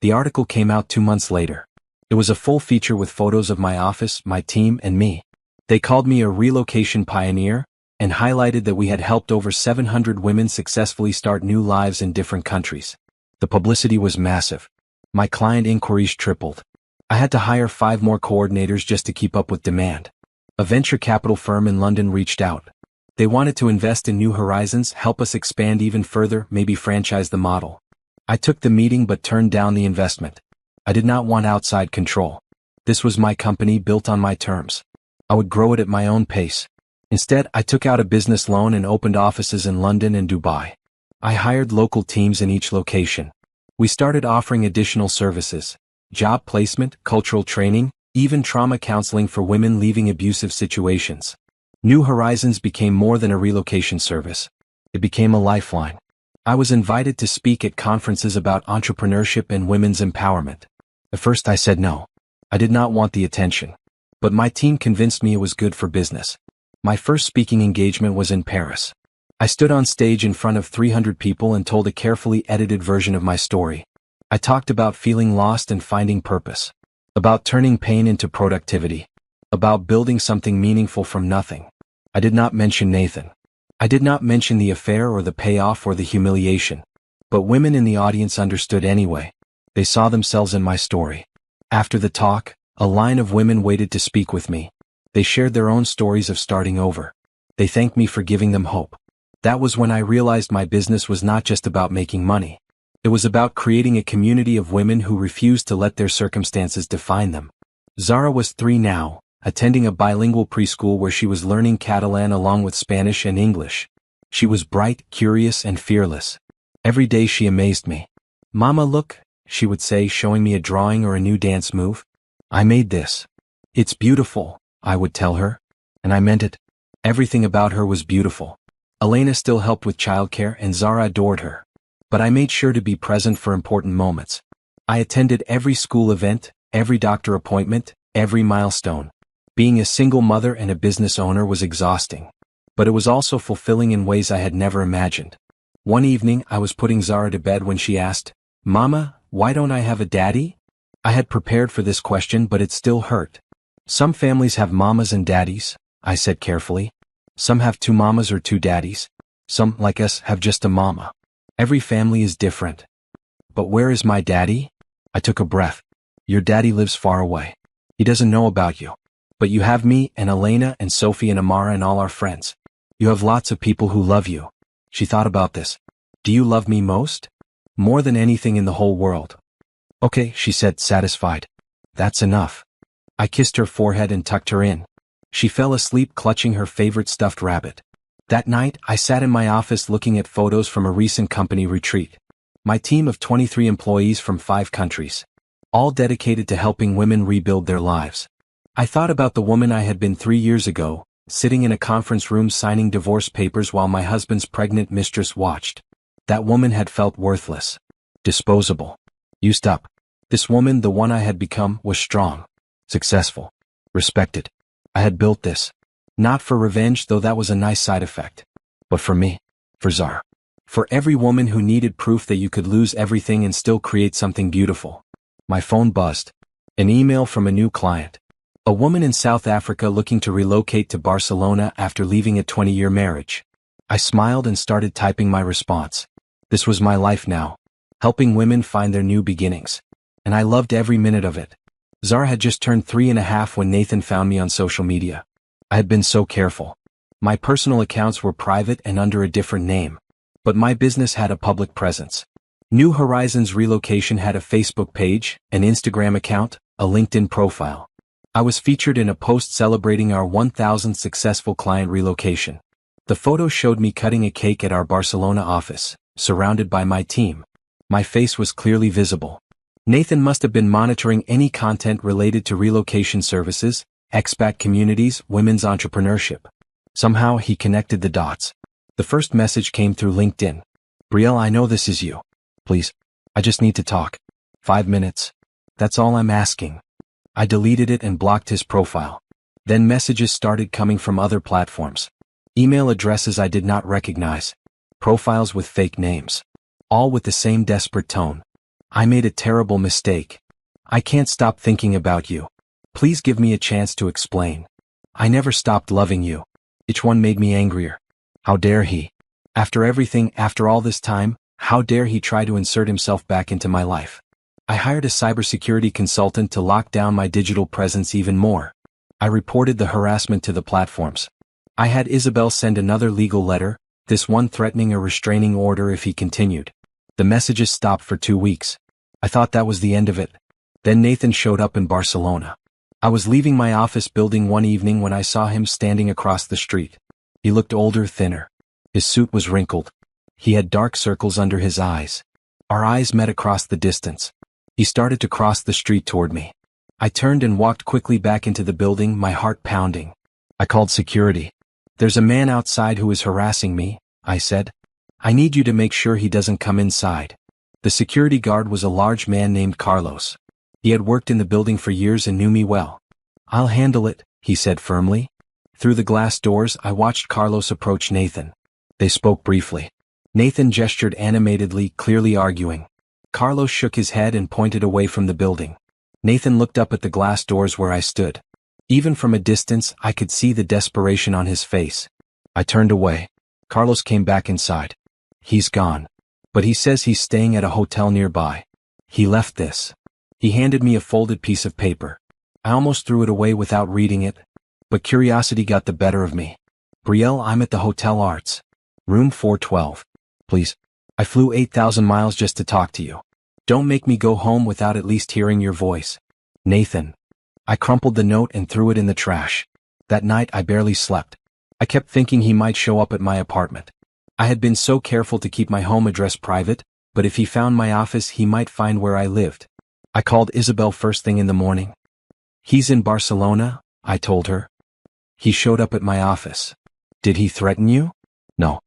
The article came out 2 months later. It was a full feature with photos of my office, my team, and me. They called me a relocation pioneer, and highlighted that we had helped over 700 women successfully start new lives in different countries. The publicity was massive. My client inquiries tripled. I had to hire 5 more coordinators just to keep up with demand. A venture capital firm in London reached out. They wanted to invest in New Horizons, help us expand even further, maybe franchise the model. I took the meeting but turned down the investment. I did not want outside control. This was my company built on my terms. I would grow it at my own pace. Instead, I took out a business loan and opened offices in London and Dubai. I hired local teams in each location. We started offering additional services, job placement, cultural training, even trauma counseling for women leaving abusive situations. New Horizons became more than a relocation service. It became a lifeline. I was invited to speak at conferences about entrepreneurship and women's empowerment. At first I said no. I did not want the attention. But my team convinced me it was good for business. My first speaking engagement was in Paris. I stood on stage in front of 300 people and told a carefully edited version of my story. I talked about feeling lost and finding purpose. About turning pain into productivity. About building something meaningful from nothing. I did not mention Nathan. I did not mention the affair or the payoff or the humiliation. But women in the audience understood anyway. They saw themselves in my story. After the talk, a line of women waited to speak with me. They shared their own stories of starting over. They thanked me for giving them hope. That was when I realized my business was not just about making money. It was about creating a community of women who refused to let their circumstances define them. Zara was 3 now, attending a bilingual preschool where she was learning Catalan along with Spanish and English. She was bright, curious, and fearless. Every day she amazed me. "Mama, look," she would say, showing me a drawing or a new dance move. "I made this." "It's beautiful," I would tell her. And I meant it. Everything about her was beautiful. Elena still helped with childcare and Zara adored her. But I made sure to be present for important moments. I attended every school event, every doctor appointment, every milestone. Being a single mother and a business owner was exhausting. But it was also fulfilling in ways I had never imagined. One evening, I was putting Zara to bed when she asked, "Mama, why don't I have a daddy?" I had prepared for this question, but it still hurt. Some families have mamas and daddies, I said carefully. Some have two mamas or two daddies. Some, like us, have just a mama. Every family is different. But where is my daddy? I took a breath. Your daddy lives far away. He doesn't know about you. But you have me and Elena and Sophie and Amara and all our friends. You have lots of people who love you. She thought about this. Do you love me most? More than anything in the whole world. Okay, she said, satisfied. That's enough. I kissed her forehead and tucked her in. She fell asleep clutching her favorite stuffed rabbit. That night, I sat in my office looking at photos from a recent company retreat. My team of 23 employees from 5 countries. All dedicated to helping women rebuild their lives. I thought about the woman I had been 3 years ago, sitting in a conference room signing divorce papers while my husband's pregnant mistress watched. That woman had felt worthless. Disposable. Used up. This woman, the one I had become, was strong. Successful. Respected. I had built this. Not for revenge, though that was a nice side effect. But for me. For Zar. For every woman who needed proof that you could lose everything and still create something beautiful. My phone buzzed. An email from a new client. A woman in South Africa looking to relocate to Barcelona after leaving a 20-year marriage. I smiled and started typing my response. This was my life now. Helping women find their new beginnings. And I loved every minute of it. Zar had just turned 3.5 when Nathan found me on social media. I had been so careful. My personal accounts were private and under a different name. But my business had a public presence. New Horizons Relocation had a Facebook page, an Instagram account, a LinkedIn profile. I was featured in a post celebrating our 1,000th successful client relocation. The photo showed me cutting a cake at our Barcelona office, surrounded by my team. My face was clearly visible. Nathan must have been monitoring any content related to relocation services, expat communities, women's entrepreneurship. Somehow he connected the dots. The first message came through LinkedIn. Brielle, I know this is you. Please, I just need to talk. 5 minutes. That's all I'm asking. I deleted it and blocked his profile. Then messages started coming from other platforms. Email addresses I did not recognize. Profiles with fake names. All with the same desperate tone. I made a terrible mistake. I can't stop thinking about you. Please give me a chance to explain. I never stopped loving you. Each one made me angrier. How dare he? After everything, after all this time, how dare he try to insert himself back into my life? I hired a cybersecurity consultant to lock down my digital presence even more. I reported the harassment to the platforms. I had Isabel send another legal letter, this one threatening a restraining order if he continued. The messages stopped for 2 weeks. I thought that was the end of it. Then Nathan showed up in Barcelona. I was leaving my office building one evening when I saw him standing across the street. He looked older, thinner. His suit was wrinkled. He had dark circles under his eyes. Our eyes met across the distance. He started to cross the street toward me. I turned and walked quickly back into the building, my heart pounding. I called security. There's a man outside who is harassing me, I said. I need you to make sure he doesn't come inside. The security guard was a large man named Carlos. He had worked in the building for years and knew me well. I'll handle it, he said firmly. Through the glass doors, I watched Carlos approach Nathan. They spoke briefly. Nathan gestured animatedly, clearly arguing. Carlos shook his head and pointed away from the building. Nathan looked up at the glass doors where I stood. Even from a distance, I could see the desperation on his face. I turned away. Carlos came back inside. He's gone. But he says he's staying at a hotel nearby. He left this. He handed me a folded piece of paper. I almost threw it away without reading it. But curiosity got the better of me. Brielle, I'm at the Hotel Arts. Room 412. Please. I flew 8,000 miles just to talk to you. Don't make me go home without at least hearing your voice. Nathan. I crumpled the note and threw it in the trash. That night I barely slept. I kept thinking he might show up at my apartment. I had been so careful to keep my home address private, but if he found my office he might find where I lived. I called Isabel first thing in the morning. He's in Barcelona, I told her. He showed up at my office. Did he threaten you? No.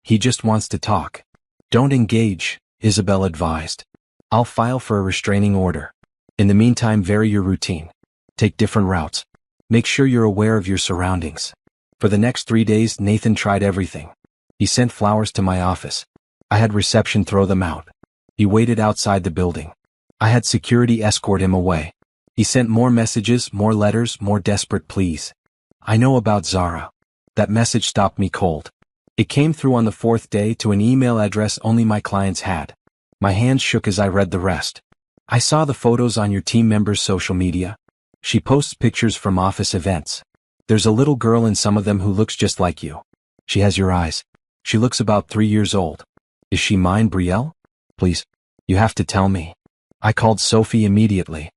He just wants to talk. Don't engage, Isabel advised. I'll file for a restraining order. In the meantime, vary your routine. Take different routes. Make sure you're aware of your surroundings. For the next 3 days, Nathan tried everything. He sent flowers to my office. I had reception throw them out. He waited outside the building. I had security escort him away. He sent more messages, more letters, more desperate pleas. I know about Zara. That message stopped me cold. It came through on the fourth day to an email address only my clients had. My hands shook as I read the rest. I saw the photos on your team member's social media. She posts pictures from office events. There's a little girl in some of them who looks just like you. She has your eyes. She looks about 3 years old. Is she mine, Brielle? Please. You have to tell me. I called Sophie immediately.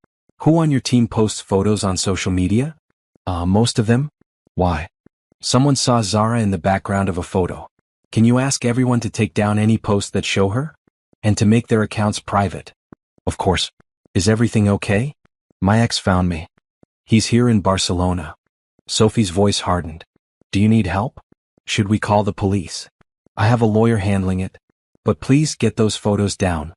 Who on your team posts photos on social media? Most of them? Why? Someone saw Zara in the background of a photo. Can you ask everyone to take down any posts that show her? And to make their accounts private? Of course. Is everything okay? My ex found me. He's here in Barcelona. Sophie's voice hardened. Do you need help? Should we call the police? I have a lawyer handling it. But please get those photos down.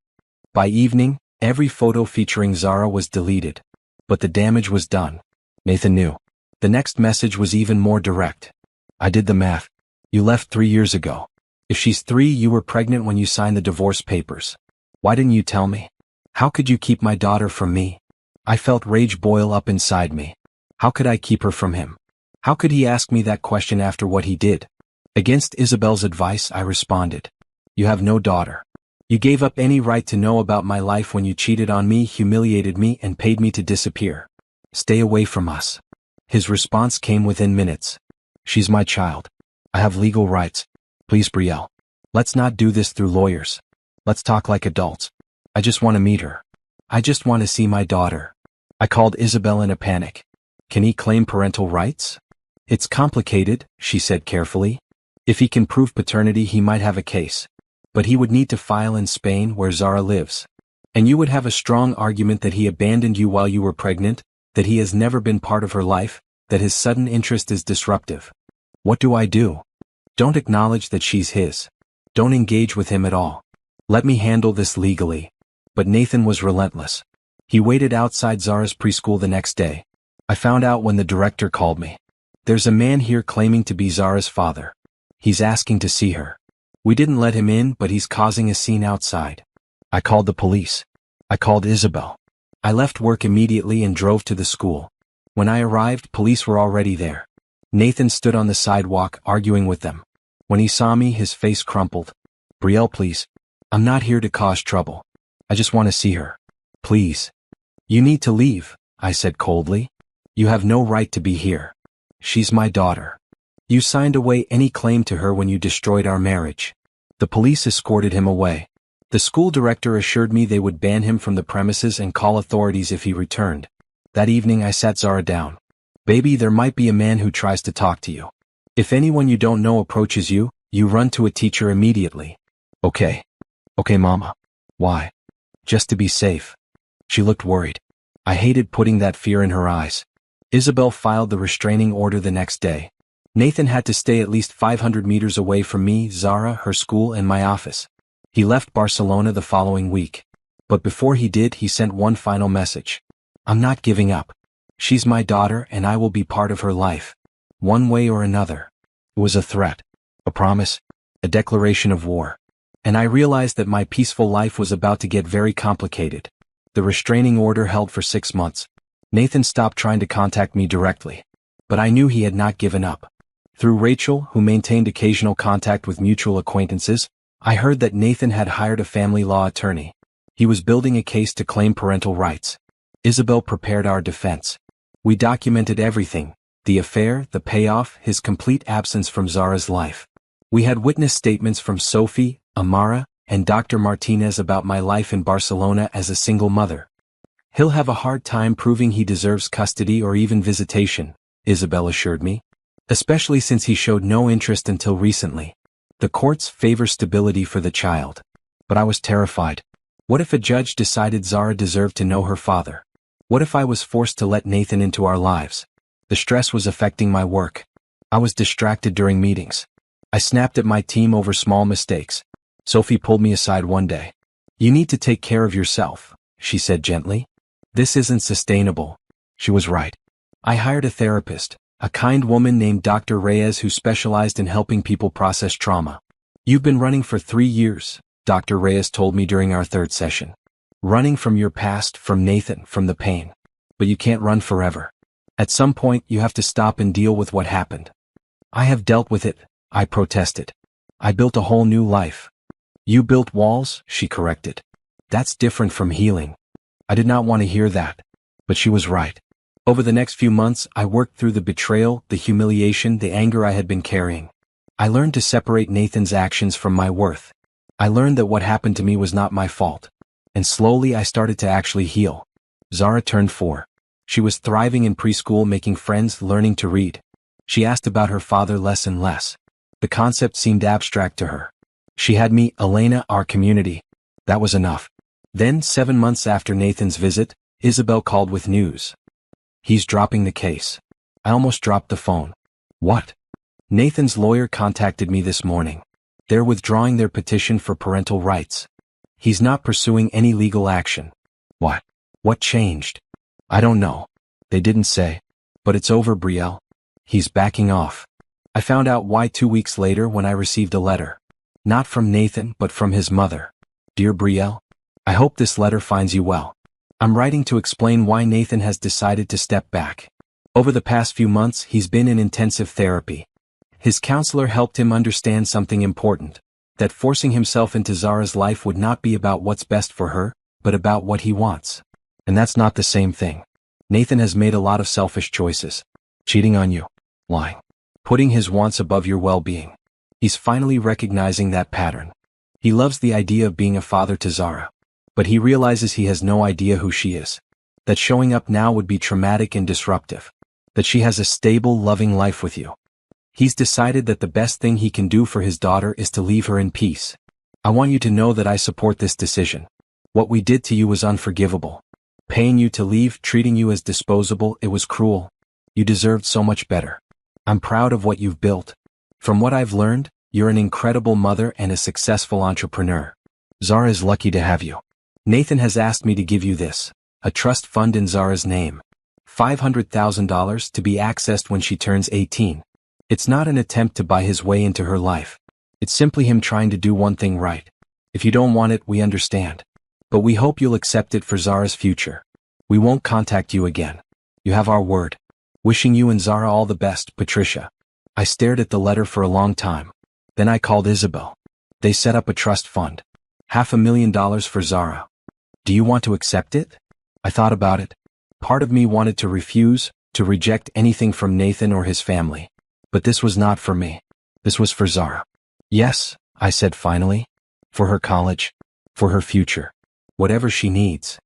By evening, every photo featuring Zara was deleted. But the damage was done. Nathan knew. The next message was even more direct. I did the math. You left 3 years ago. If she's 3, you were pregnant when you signed the divorce papers. Why didn't you tell me? How could you keep my daughter from me? I felt rage boil up inside me. How could I keep her from him? How could he ask me that question after what he did? Against Isabel's advice, I responded. You have no daughter. You gave up any right to know about my life when you cheated on me, humiliated me, and paid me to disappear. Stay away from us. His response came within minutes. She's my child. I have legal rights. Please, Brielle. Let's not do this through lawyers. Let's talk like adults. I just want to meet her. I just want to see my daughter. I called Isabel in a panic. Can he claim parental rights? It's complicated, she said carefully. If he can prove paternity, he might have a case. But he would need to file in Spain, where Zara lives. And you would have a strong argument that he abandoned you while you were pregnant, that he has never been part of her life, that his sudden interest is disruptive. What do I do? Don't acknowledge that she's his. Don't engage with him at all. Let me handle this legally. But Nathan was relentless. He waited outside Zara's preschool the next day. I found out when the director called me. There's a man here claiming to be Zara's father. He's asking to see her. We didn't let him in, but he's causing a scene outside. I called the police. I called Isabel. I left work immediately and drove to the school. When I arrived, police were already there. Nathan stood on the sidewalk arguing with them. When he saw me, his face crumpled. Brielle, please. I'm not here to cause trouble. I just want to see her. Please. You need to leave, I said coldly. You have no right to be here. She's my daughter. You signed away any claim to her when you destroyed our marriage. The police escorted him away. The school director assured me they would ban him from the premises and call authorities if he returned. That evening I sat Zara down. Baby, there might be a man who tries to talk to you. If anyone you don't know approaches you, you run to a teacher immediately. Okay. Okay, Mama. Why? Just to be safe. She looked worried. I hated putting that fear in her eyes. Isabel filed the restraining order the next day. Nathan had to stay at least 500 meters away from me, Zara, her school, and my office. He left Barcelona the following week. But before he did, he sent one final message. I'm not giving up. She's my daughter and I will be part of her life. One way or another. It was a threat. A promise. A declaration of war. And I realized that my peaceful life was about to get very complicated. The restraining order held for 6 months. Nathan stopped trying to contact me directly. But I knew he had not given up. Through Rachel, who maintained occasional contact with mutual acquaintances, I heard that Nathan had hired a family law attorney. He was building a case to claim parental rights. Isabel prepared our defense. We documented everything, the affair, the payoff, his complete absence from Zara's life. We had witness statements from Sophie, Amara, and Dr. Martinez about my life in Barcelona as a single mother. He'll have a hard time proving he deserves custody or even visitation, Isabel assured me. Especially since he showed no interest until recently. The courts favor stability for the child. But I was terrified. What if a judge decided Zara deserved to know her father? What if I was forced to let Nathan into our lives? The stress was affecting my work. I was distracted during meetings. I snapped at my team over small mistakes. Sophie pulled me aside one day. You need to take care of yourself, she said gently. This isn't sustainable. She was right. I hired a therapist. A kind woman named Dr. Reyes who specialized in helping people process trauma. You've been running for 3 years, Dr. Reyes told me during our third session. Running from your past, from Nathan, from the pain. But you can't run forever. At some point you have to stop and deal with what happened. I have dealt with it, I protested. I built a whole new life. You built walls, she corrected. That's different from healing. I did not want to hear that. But she was right. Over the next few months, I worked through the betrayal, the humiliation, the anger I had been carrying. I learned to separate Nathan's actions from my worth. I learned that what happened to me was not my fault. And slowly I started to actually heal. Zara turned 4. She was thriving in preschool, making friends, learning to read. She asked about her father less and less. The concept seemed abstract to her. She had me, Elena, our community. That was enough. Then, 7 months after Nathan's visit, Isabel called with news. He's dropping the case. I almost dropped the phone. What? Nathan's lawyer contacted me this morning. They're withdrawing their petition for parental rights. He's not pursuing any legal action. What? What changed? I don't know. They didn't say. But it's over, Brielle. He's backing off. I found out why 2 weeks later when I received a letter. Not from Nathan, but from his mother. Dear Brielle, I hope this letter finds you well. I'm writing to explain why Nathan has decided to step back. Over the past few months, he's been in intensive therapy. His counselor helped him understand something important, that forcing himself into Zara's life would not be about what's best for her, but about what he wants. And that's not the same thing. Nathan has made a lot of selfish choices. Cheating on you. Lying. Putting his wants above your well-being. He's finally recognizing that pattern. He loves the idea of being a father to Zara. But he realizes he has no idea who she is. That showing up now would be traumatic and disruptive. That she has a stable, loving life with you. He's decided that the best thing he can do for his daughter is to leave her in peace. I want you to know that I support this decision. What we did to you was unforgivable. Paying you to leave, treating you as disposable, it was cruel. You deserved so much better. I'm proud of what you've built. From what I've learned, you're an incredible mother and a successful entrepreneur. Zara is lucky to have you. Nathan has asked me to give you this, a trust fund in Zara's name. $500,000 to be accessed when she turns 18. It's not an attempt to buy his way into her life. It's simply him trying to do one thing right. If you don't want it, we understand. But we hope you'll accept it for Zara's future. We won't contact you again. You have our word. Wishing you and Zara all the best, Patricia. I stared at the letter for a long time. Then I called Isabel. They set up a trust fund. $500,000 for Zara. Do you want to accept it? I thought about it. Part of me wanted to refuse, to reject anything from Nathan or his family. But this was not for me. This was for Zara. Yes, I said finally. For her college. For her future. Whatever she needs.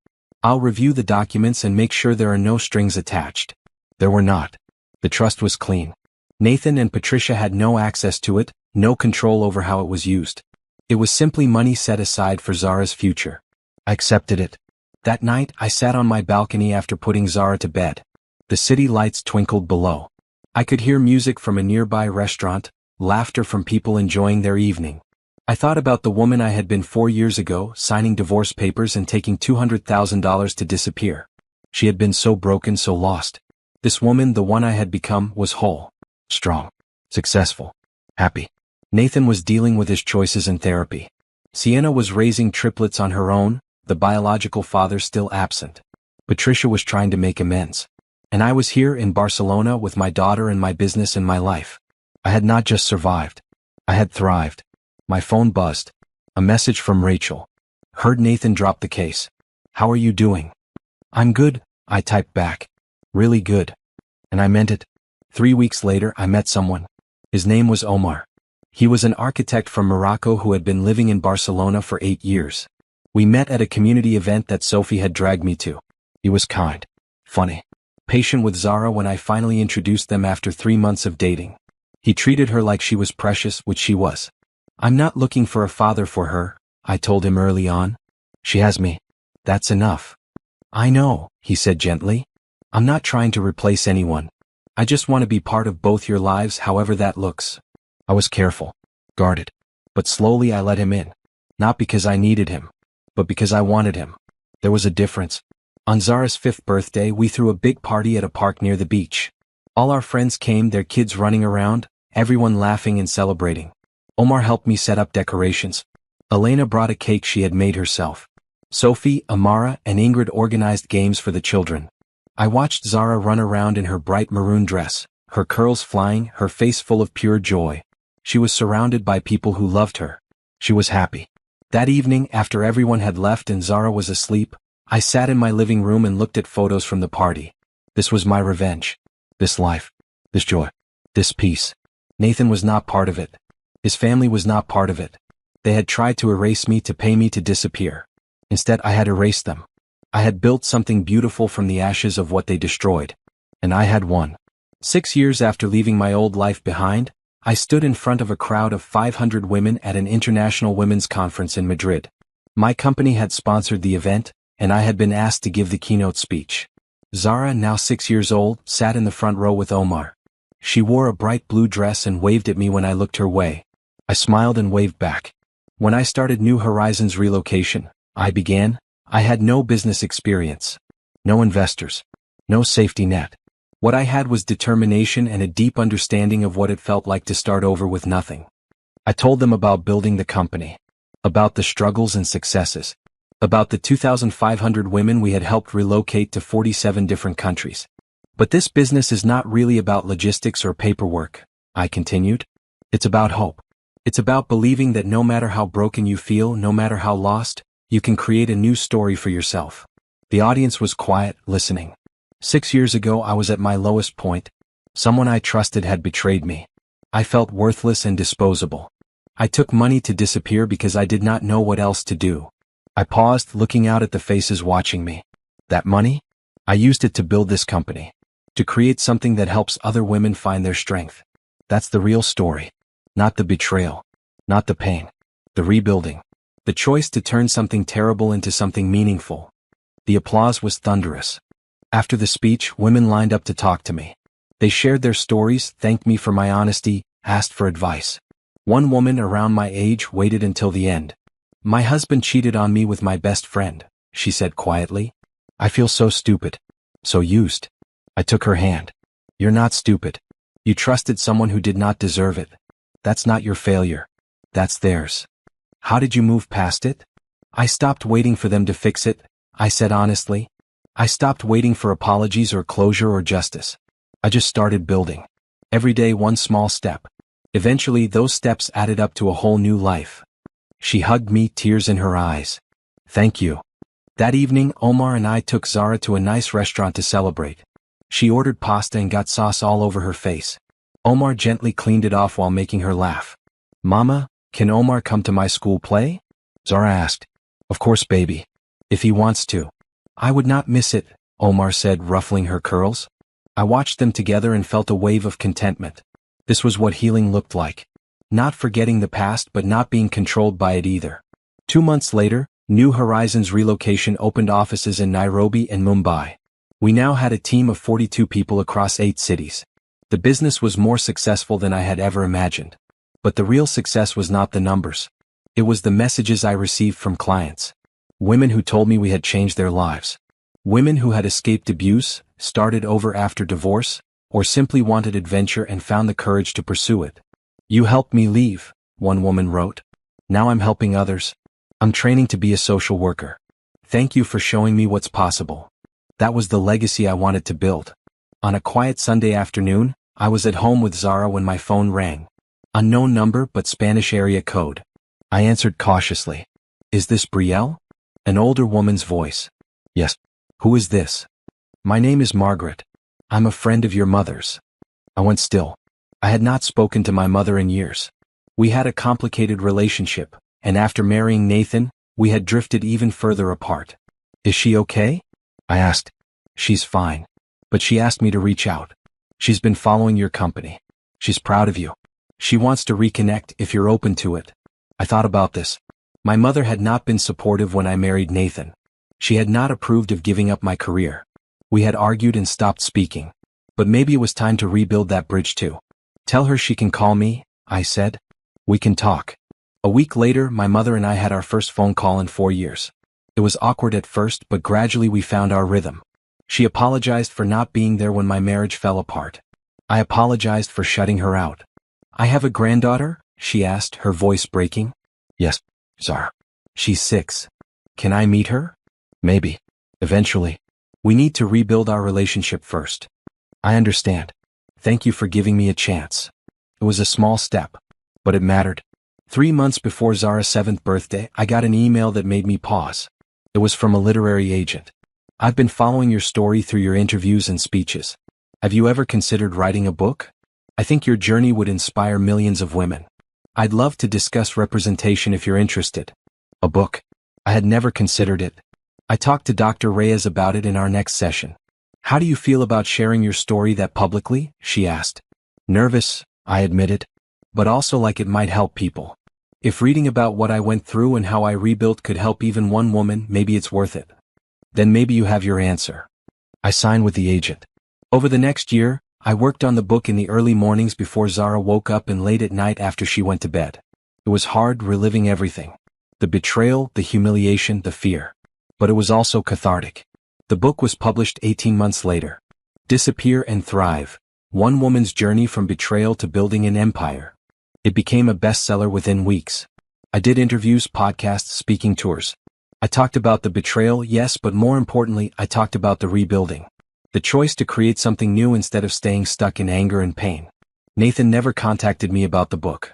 I'll review the documents and make sure there are no strings attached. There were not. The trust was clean. Nathan and Patricia had no access to it, no control over how it was used. It was simply money set aside for Zara's future. I accepted it. That night, I sat on my balcony after putting Zara to bed. The city lights twinkled below. I could hear music from a nearby restaurant, laughter from people enjoying their evening. I thought about the woman I had been 4 years ago, signing divorce papers and taking $200,000 to disappear. She had been so broken, so lost. This woman, the one I had become, was whole, strong, successful, happy. Nathan was dealing with his choices in therapy. Sienna was raising triplets on her own, the biological father still absent. Patricia was trying to make amends. And I was here in Barcelona with my daughter and my business and my life. I had not just survived. I had thrived. My phone buzzed. A message from Rachel. Heard Nathan drop the case. How are you doing? I'm good, I typed back. Really good. And I meant it. 3 weeks later, I met someone. His name was Omar. He was an architect from Morocco who had been living in Barcelona for 8 years. We met at a community event that Sophie had dragged me to. He was kind, funny, patient with Zara when I finally introduced them after 3 months of dating. He treated her like she was precious, which she was. I'm not looking for a father for her, I told him early on. She has me. That's enough. I know, he said gently. I'm not trying to replace anyone. I just want to be part of both your lives, however that looks. I was careful, guarded. But slowly I let him in. Not because I needed him, but because I wanted him. There was a difference. On Zara's 5th birthday, we threw a big party at a park near the beach. All our friends came, their kids running around, everyone laughing and celebrating. Omar helped me set up decorations. Elena brought a cake she had made herself. Sophie, Amara, and Ingrid organized games for the children. I watched Zara run around in her bright maroon dress, her curls flying, her face full of pure joy. She was surrounded by people who loved her. She was happy. That evening, after everyone had left and Zara was asleep, I sat in my living room and looked at photos from the party. This was my revenge. This life. This joy. This peace. Nathan was not part of it. His family was not part of it. They had tried to erase me, to pay me to disappear. Instead, I had erased them. I had built something beautiful from the ashes of what they destroyed. And I had won. 6 years after leaving my old life behind, I stood in front of a crowd of 500 women at an international women's conference in Madrid. My company had sponsored the event, and I had been asked to give the keynote speech. Zara, now 6 years old, sat in the front row with Omar. She wore a bright blue dress and waved at me when I looked her way. I smiled and waved back. When I started New Horizons relocation, I had no business experience, no investors, no safety net. What I had was determination and a deep understanding of what it felt like to start over with nothing. I told them about building the company, about the struggles and successes, about the 2,500 women we had helped relocate to 47 different countries. But this business is not really about logistics or paperwork, I continued. It's about hope. It's about believing that no matter how broken you feel, no matter how lost, you can create a new story for yourself. The audience was quiet, listening. 6 years ago I was at my lowest point. Someone I trusted had betrayed me. I felt worthless and disposable. I took money to disappear because I did not know what else to do. I paused, looking out at the faces watching me. That money? I used it to build this company. To create something that helps other women find their strength. That's the real story. Not the betrayal. Not the pain. The rebuilding. The choice to turn something terrible into something meaningful. The applause was thunderous. After the speech, women lined up to talk to me. They shared their stories, thanked me for my honesty, asked for advice. One woman around my age waited until the end. My husband cheated on me with my best friend, she said quietly. I feel so stupid. So used. I took her hand. You're not stupid. You trusted someone who did not deserve it. That's not your failure. That's theirs. How did you move past it? I stopped waiting for them to fix it, I said honestly. I stopped waiting for apologies or closure or justice. I just started building. Every day one small step. Eventually those steps added up to a whole new life. She hugged me, tears in her eyes. Thank you. That evening, Omar and I took Zara to a nice restaurant to celebrate. She ordered pasta and got sauce all over her face. Omar gently cleaned it off while making her laugh. Mama, can Omar come to my school play? Zara asked. Of course, baby. If he wants to. I would not miss it, Omar said, ruffling her curls. I watched them together and felt a wave of contentment. This was what healing looked like. Not forgetting the past but not being controlled by it either. 2 months later, New Horizons relocation opened offices in Nairobi and Mumbai. We now had a team of 42 people across 8 cities. The business was more successful than I had ever imagined. But the real success was not the numbers. It was the messages I received from clients. Women who told me we had changed their lives. Women who had escaped abuse, started over after divorce, or simply wanted adventure and found the courage to pursue it. You helped me leave, one woman wrote. Now I'm helping others. I'm training to be a social worker. Thank you for showing me what's possible. That was the legacy I wanted to build. On a quiet Sunday afternoon, I was at home with Zara when my phone rang. Unknown number but Spanish area code. I answered cautiously. Is this Brielle? An older woman's voice. Yes. Who is this? My name is Margaret. I'm a friend of your mother's. I went still. I had not spoken to my mother in years. We had a complicated relationship, and after marrying Nathan, we had drifted even further apart. Is she okay? I asked. She's fine. But she asked me to reach out. She's been following your company. She's proud of you. She wants to reconnect if you're open to it. I thought about this. My mother had not been supportive when I married Nathan. She had not approved of giving up my career. We had argued and stopped speaking. But maybe it was time to rebuild that bridge too. Tell her she can call me, I said. We can talk. A week later, my mother and I had our first phone call in 4 years. It was awkward at first, but gradually we found our rhythm. She apologized for not being there when my marriage fell apart. I apologized for shutting her out. I have a granddaughter? She asked, her voice breaking. Yes, Zara. She's 6. Can I meet her? Maybe. Eventually. We need to rebuild our relationship first. I understand. Thank you for giving me a chance. It was a small step, but it mattered. 3 months before Zara's 7th birthday, I got an email that made me pause. It was from a literary agent. I've been following your story through your interviews and speeches. Have you ever considered writing a book? I think your journey would inspire millions of women. I'd love to discuss representation if you're interested. A book? I had never considered it. I talked to Dr. Reyes about it in our next session. How do you feel about sharing your story that publicly? She asked. Nervous, I admitted, but also like it might help people. If reading about what I went through and how I rebuilt could help even one woman, maybe it's worth it. Then maybe you have your answer. I signed with the agent. Over the next year, I worked on the book in the early mornings before Zara woke up and late at night after she went to bed. It was hard reliving everything. The betrayal, the humiliation, the fear. But it was also cathartic. The book was published 18 months later. Disappear and Thrive. One woman's journey from betrayal to building an empire. It became a bestseller within weeks. I did interviews, podcasts, speaking tours. I talked about the betrayal, yes, but more importantly, I talked about the rebuilding. The choice to create something new instead of staying stuck in anger and pain. Nathan never contacted me about the book.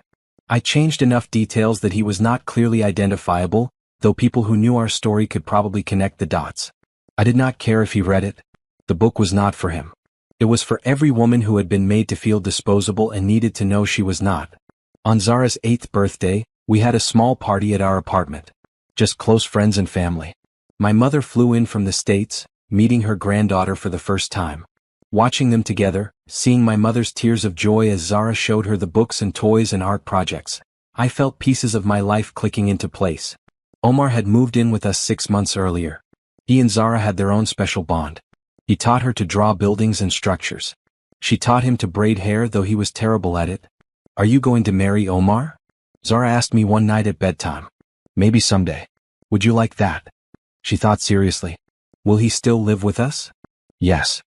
I changed enough details that he was not clearly identifiable, though people who knew our story could probably connect the dots. I did not care if he read it. The book was not for him. It was for every woman who had been made to feel disposable and needed to know she was not. On Zara's 8th birthday, we had a small party at our apartment. Just close friends and family. My mother flew in from the States, meeting her granddaughter for the first time. Watching them together, seeing my mother's tears of joy as Zara showed her the books and toys and art projects, I felt pieces of my life clicking into place. Omar had moved in with us 6 months earlier. He and Zara had their own special bond. He taught her to draw buildings and structures. She taught him to braid hair, though he was terrible at it. Are you going to marry Omar? Zara asked me one night at bedtime. Maybe someday. Would you like that? She thought seriously. Will he still live with us? Yes.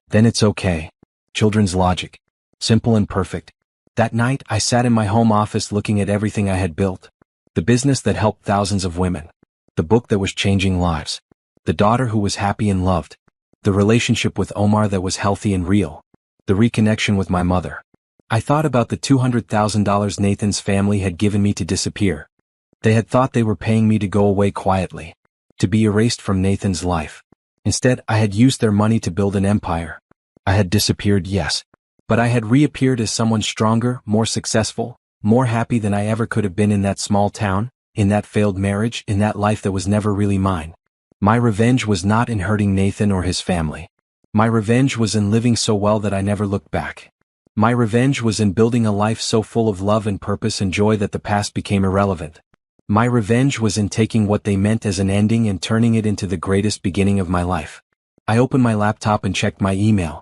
Then it's okay. Children's logic. Simple and perfect. That night, I sat in my home office looking at everything I had built. The business that helped thousands of women. The book that was changing lives. The daughter who was happy and loved. The relationship with Omar that was healthy and real. The reconnection with my mother. I thought about the $200,000 Nathan's family had given me to disappear. They had thought they were paying me to go away quietly. To be erased from Nathan's life. Instead, I had used their money to build an empire. I had disappeared, yes. But I had reappeared as someone stronger, more successful, more happy than I ever could have been in that small town, in that failed marriage, in that life that was never really mine. My revenge was not in hurting Nathan or his family. My revenge was in living so well that I never looked back. My revenge was in building a life so full of love and purpose and joy that the past became irrelevant. My revenge was in taking what they meant as an ending and turning it into the greatest beginning of my life. I opened my laptop and checked my email.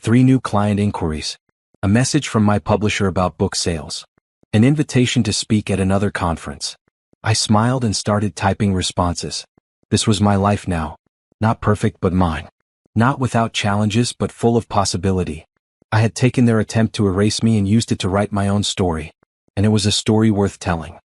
3 new client inquiries. A message from my publisher about book sales. An invitation to speak at another conference. I smiled and started typing responses. This was my life now. Not perfect but mine. Not without challenges but full of possibility. I had taken their attempt to erase me and used it to write my own story. And it was a story worth telling.